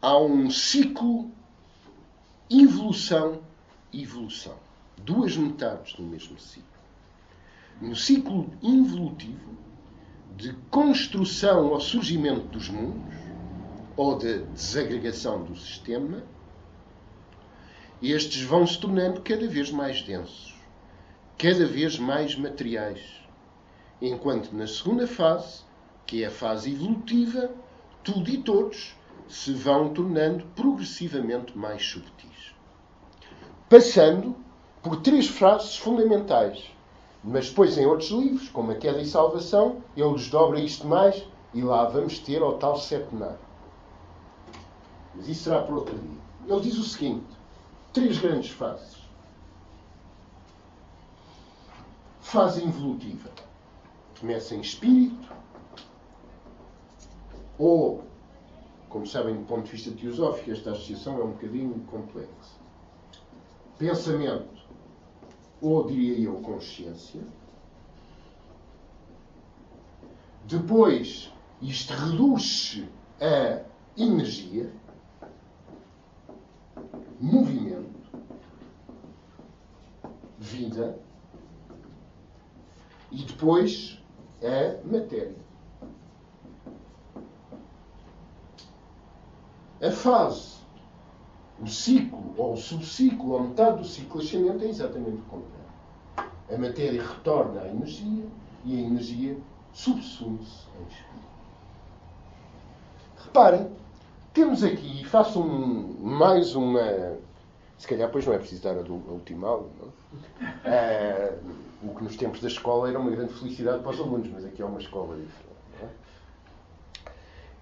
Há um ciclo evolução. Duas metades do mesmo ciclo. No ciclo involutivo de construção ou surgimento dos mundos, ou de desagregação do sistema, estes vão se tornando cada vez mais densos, cada vez mais materiais. Enquanto na segunda fase, que é a fase evolutiva, tudo e todos se vão tornando progressivamente mais subtis. Passando por três frases fundamentais. Mas depois, em outros livros, como A Queda e Salvação, ele desdobra isto mais e lá vamos ter ao tal septenário. Mas isso será por outro dia. Ele diz o seguinte: três grandes fases. Fase involutiva. Começa em espírito, ou, como sabem, do ponto de vista teosófico, esta associação é um bocadinho complexa. Pensamento, ou diria eu, consciência. Depois, isto reduz-se a energia, movimento, vida, e depois a matéria. A fase, o ciclo, ou o subciclo, ou metade do ciclo ascendente é exatamente o contrário. A matéria retorna à energia e a energia subsume-se em espírito. Reparem, temos aqui, faço mais uma... Se calhar, depois não é preciso dar a última aula, não? O que nos tempos da escola era uma grande felicidade para os alunos, mas aqui é uma escola diferente, não é?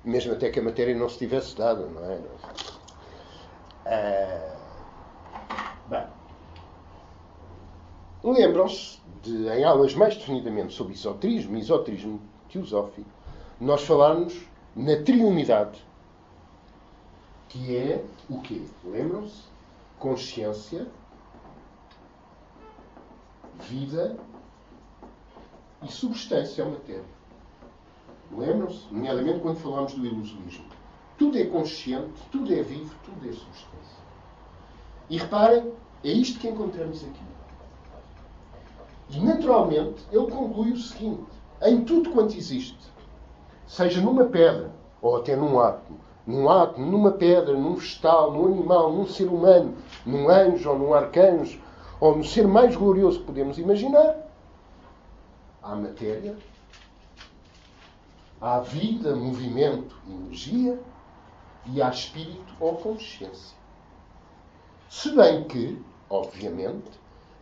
Mesmo até que a matéria não se tivesse dado, não é? Bem, lembram-se de, em aulas mais definidamente sobre esoterismo teosófico, nós falarmos na triunidade, que é o quê? Lembram-se? Consciência, vida e substância ou matéria. Lembram-se? Nomeadamente quando falámos do ilusionismo. Tudo é consciente, tudo é vivo, tudo é substância. E reparem, é isto que encontramos aqui. E naturalmente ele conclui o seguinte: em tudo quanto existe, seja numa pedra ou até num átomo, numa pedra, num vegetal, num animal, num ser humano, num anjo ou num arcanjo, ou no ser mais glorioso que podemos imaginar, há matéria Há vida, movimento, energia e há espírito ou consciência. Se bem que, obviamente,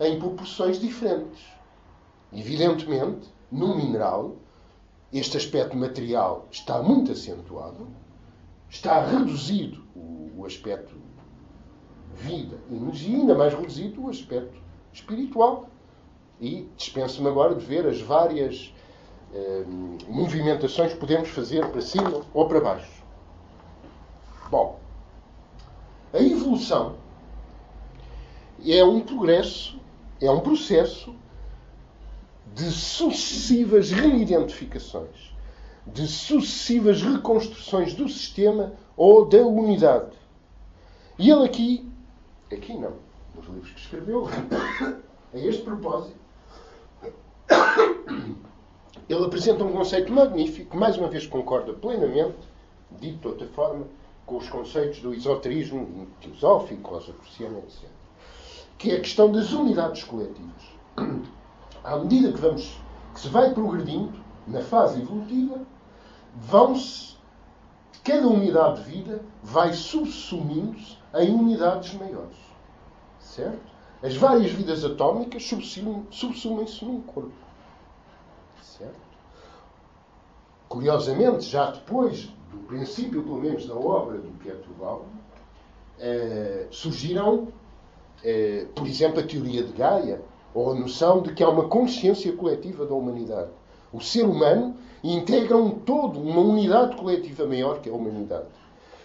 em proporções diferentes. Evidentemente, no mineral, este aspecto material está muito acentuado, está reduzido o aspecto vida e energia, ainda mais reduzido o aspecto espiritual. E dispenso-me agora de ver as várias movimentações que podemos fazer para cima ou para baixo. Bom, a evolução é um progresso, é um processo de sucessivas reidentificações, de sucessivas reconstruções do sistema ou da unidade. E ele aqui não, nos livros que escreveu, a este propósito, ele apresenta um conceito magnífico, que mais uma vez concorda plenamente, dito de outra forma, com os conceitos do esoterismo teosófico, rosacruciano, etc. Que é a questão das unidades coletivas. À medida que se vai progredindo na fase evolutiva, cada unidade de vida vai subsumindo-se em unidades maiores. Certo? As várias vidas atómicas subsumem-se num corpo. Certo? Curiosamente, já depois do princípio, pelo menos, da obra do Pietro Balbo, surgiram, por exemplo, a teoria de Gaia, ou a noção de que há uma consciência coletiva da humanidade. O ser humano integra um todo, uma unidade coletiva maior que a humanidade.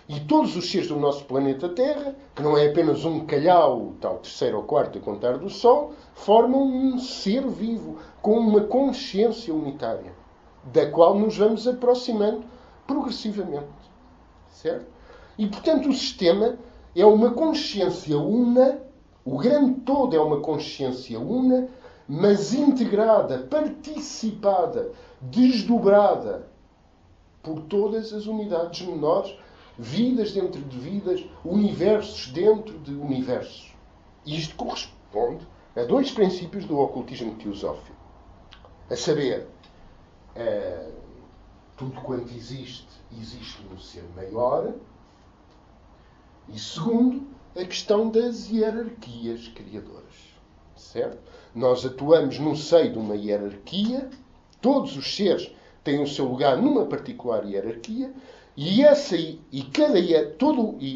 E todos os seres do nosso planeta Terra, que não é apenas um calhau, tal terceiro ou quarto a contar do Sol, formam um ser vivo, com uma consciência unitária, da qual nos vamos aproximando progressivamente. Certo? E, portanto, o sistema é uma consciência una, o grande todo é uma consciência una, mas integrada, participada, desdobrada por todas as unidades menores, vidas dentro de vidas, universos dentro de universos. E isto corresponde a dois princípios do ocultismo teosófico. A saber, tudo quanto existe, existe num ser maior. E segundo, a questão das hierarquias criadoras. Certo? Nós atuamos no seio de uma hierarquia, todos os seres têm o seu lugar numa particular hierarquia, e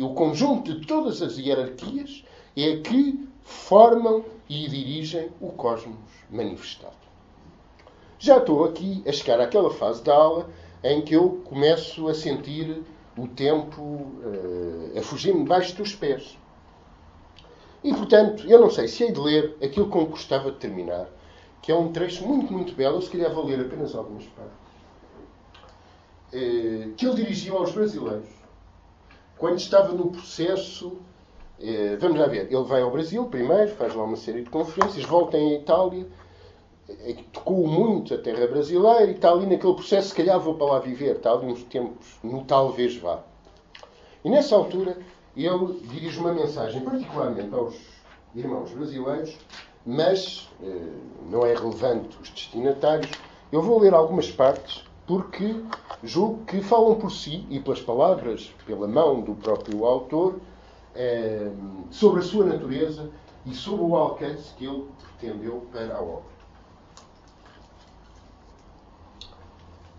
o conjunto de todas as hierarquias é que formam e dirigem o cosmos manifestado. Já estou aqui a chegar àquela fase da aula em que eu começo a sentir o tempo a fugir-me debaixo dos pés. E, portanto, eu não sei se hei de ler aquilo com que gostava de terminar, que é um trecho muito, muito belo, eu se calhar vou ler apenas algumas partes, que ele dirigiu aos brasileiros, quando estava no processo. Vamos lá ver, ele vai ao Brasil primeiro, faz lá uma série de conferências, volta em Itália, tocou muito a terra brasileira e está ali naquele processo, se calhar vou para lá viver, está ali uns tempos, no talvez vá. E nessa altura ele dirige uma mensagem particularmente aos irmãos brasileiros, mas não é relevante os destinatários. Eu vou ler algumas partes porque julgo que falam por si e pelas palavras, pela mão do próprio autor, sobre a sua natureza e sobre o alcance que ele pretendeu para a obra.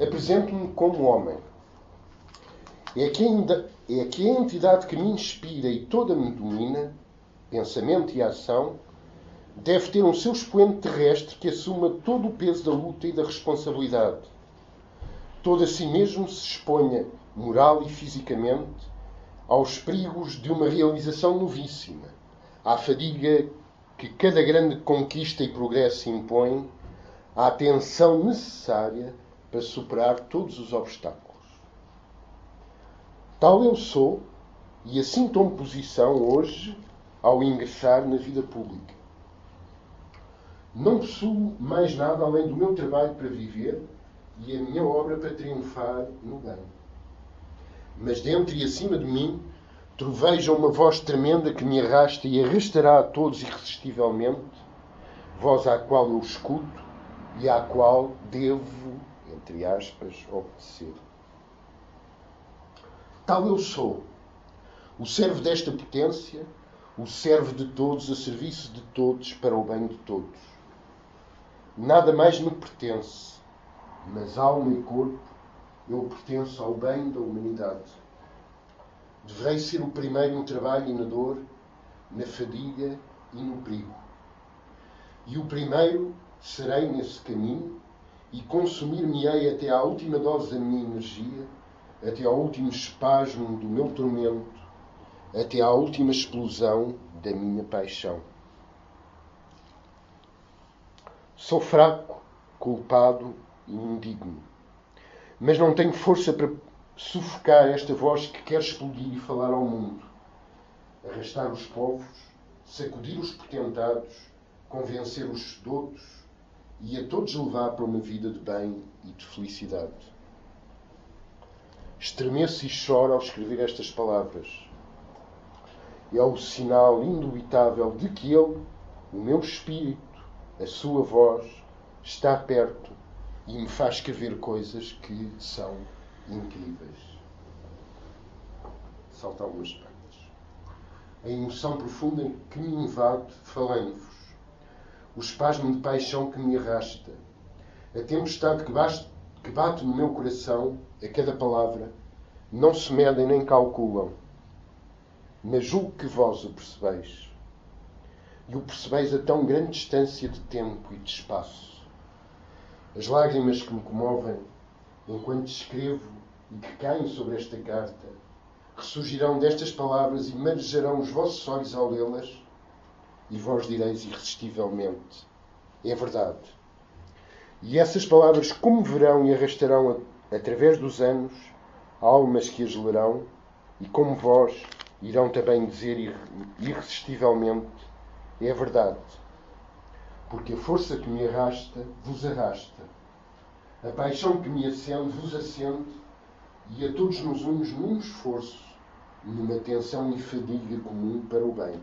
Apresento-me como homem. É que a entidade que me inspira e toda me domina, pensamento e ação, deve ter um seu expoente terrestre que assuma todo o peso da luta e da responsabilidade. Todo a si mesmo se exponha, moral e fisicamente, aos perigos de uma realização novíssima, à fadiga que cada grande conquista e progresso impõe, à atenção necessária para superar todos os obstáculos. Tal eu sou, e assim tomo posição hoje ao ingressar na vida pública. Não possuo mais nada além do meu trabalho para viver e a minha obra para triunfar no bem. Mas dentro e acima de mim troveja uma voz tremenda que me arrasta e arrastará a todos irresistivelmente, voz à qual eu escuto e à qual devo, entre aspas, obedecer. Tal eu sou, o servo desta potência, o servo de todos, a serviço de todos, para o bem de todos. Nada mais me pertence, mas alma e corpo, eu pertenço ao bem da humanidade. Deverei ser o primeiro no trabalho e na dor, na fadiga e no perigo. E o primeiro serei nesse caminho e consumir-me-ei até à última dose da minha energia, até ao último espasmo do meu tormento, até à última explosão da minha paixão. Sou fraco, culpado e indigno, mas não tenho força para sufocar esta voz que quer explodir e falar ao mundo, arrastar os povos, sacudir os potentados, convencer os doutos e a todos levar para uma vida de bem e de felicidade. Estremeço e choro ao escrever estas palavras. É o sinal indubitável de que ele, o meu espírito, a sua voz, está perto e me faz escrever coisas que são incríveis. Salto algumas partes. A emoção profunda que me invade, falando-vos. O espasmo de paixão que me arrasta. A tempestade que bate no meu coração, a cada palavra, não se medem nem calculam. Mas julgo que vós o percebeis. E o percebeis a tão grande distância de tempo e de espaço. As lágrimas que me comovem enquanto escrevo e que caem sobre esta carta ressurgirão destas palavras e marejarão os vossos olhos ao lê-las e vós direis irresistivelmente: é verdade. E essas palavras comoverão e arrastarão através dos anos almas que as lerão e como vós irão também dizer irresistivelmente: é verdade. Porque a força que me arrasta vos arrasta. A paixão que me acende vos acende e a todos nos unes num esforço, numa tensão e fadiga comum para o bem.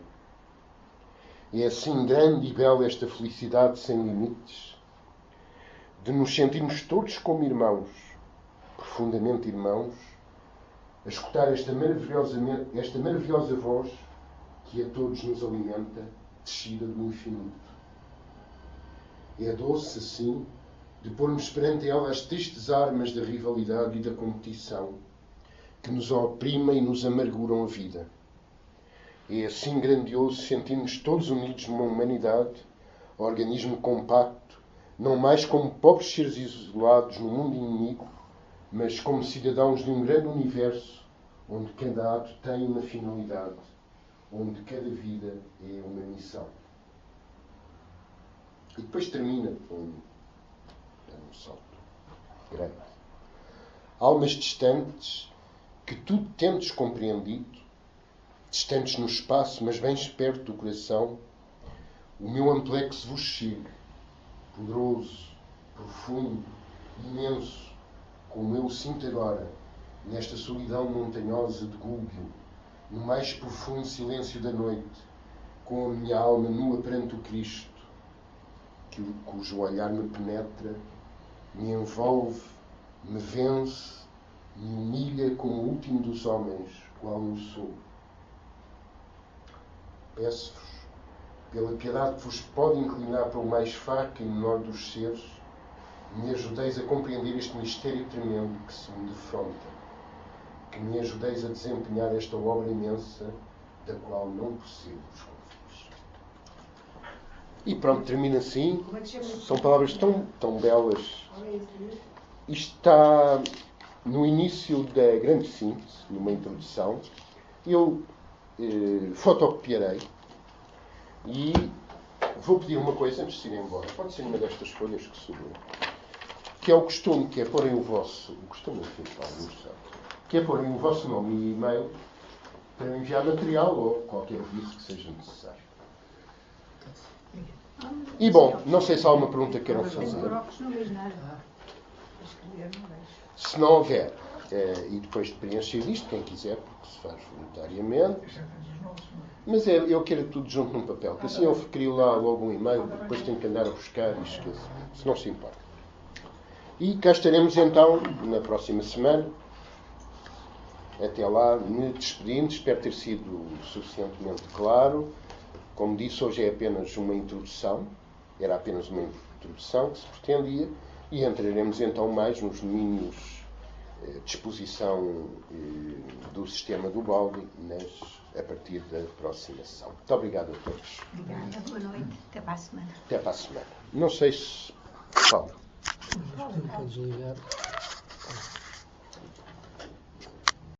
É assim grande e bela esta felicidade sem limites, de nos sentirmos todos como irmãos, profundamente irmãos, a escutar esta maravilhosa voz que a todos nos alimenta, descida do infinito. É doce, assim, de pormos perante ela as tristes armas da rivalidade e da competição, que nos oprimem e nos amarguram a vida. É assim grandioso sentirmos todos unidos numa humanidade, organismo compacto, não mais como pobres seres isolados no mundo inimigo, mas como cidadãos de um grande universo, onde cada ato tem uma finalidade, onde cada vida é uma missão. E depois termina com um salto grande. Almas distantes, que tudo tendes compreendido, distantes no espaço, mas bem perto do coração, o meu amplexo vos chega, poderoso, profundo, imenso, como eu o sinto agora, nesta solidão montanhosa de Gúlguio, no mais profundo silêncio da noite, com a minha alma nua perante o Cristo, cujo olhar me penetra, me envolve, me vence, me humilha como o último dos homens, qual eu sou. Peço-vos, pela piedade que vos pode inclinar para o mais fraco e menor dos seres, me ajudeis a compreender este mistério tremendo que se me defronta, que me ajudeis a desempenhar esta obra imensa, da qual não percebo os confins. E pronto, termina assim. São palavras tão belas. Isto está no início da grande síntese, numa introdução. Eu fotocopiarei e vou pedir uma coisa antes de ir embora. Pode ser uma destas folhas que sobrou. Que é o costume, que é porem o vosso... O costume, enfim, que é porem o vosso nome e e-mail para enviar material ou qualquer aviso que seja necessário. E bom, não sei se há alguma pergunta que queiram fazer. Se não houver, e depois de preencher isto, quem quiser, porque se faz voluntariamente. Mas eu quero tudo junto num papel, que assim eu crio lá logo um e-mail, depois tenho que andar a buscar e esqueço. Se não se importa. E cá estaremos então na próxima semana. Até lá, me despedindo. Espero ter sido suficientemente claro. Como disse, hoje é apenas uma introdução. Era apenas uma introdução que se pretendia. E entraremos então mais nos domínios de exposição do sistema do Bowlby a partir da próxima sessão. Muito obrigado a todos.
Obrigada, boa noite. Até para a semana.
Até para a semana. Não sei se... Paulo.
Não podes ligar.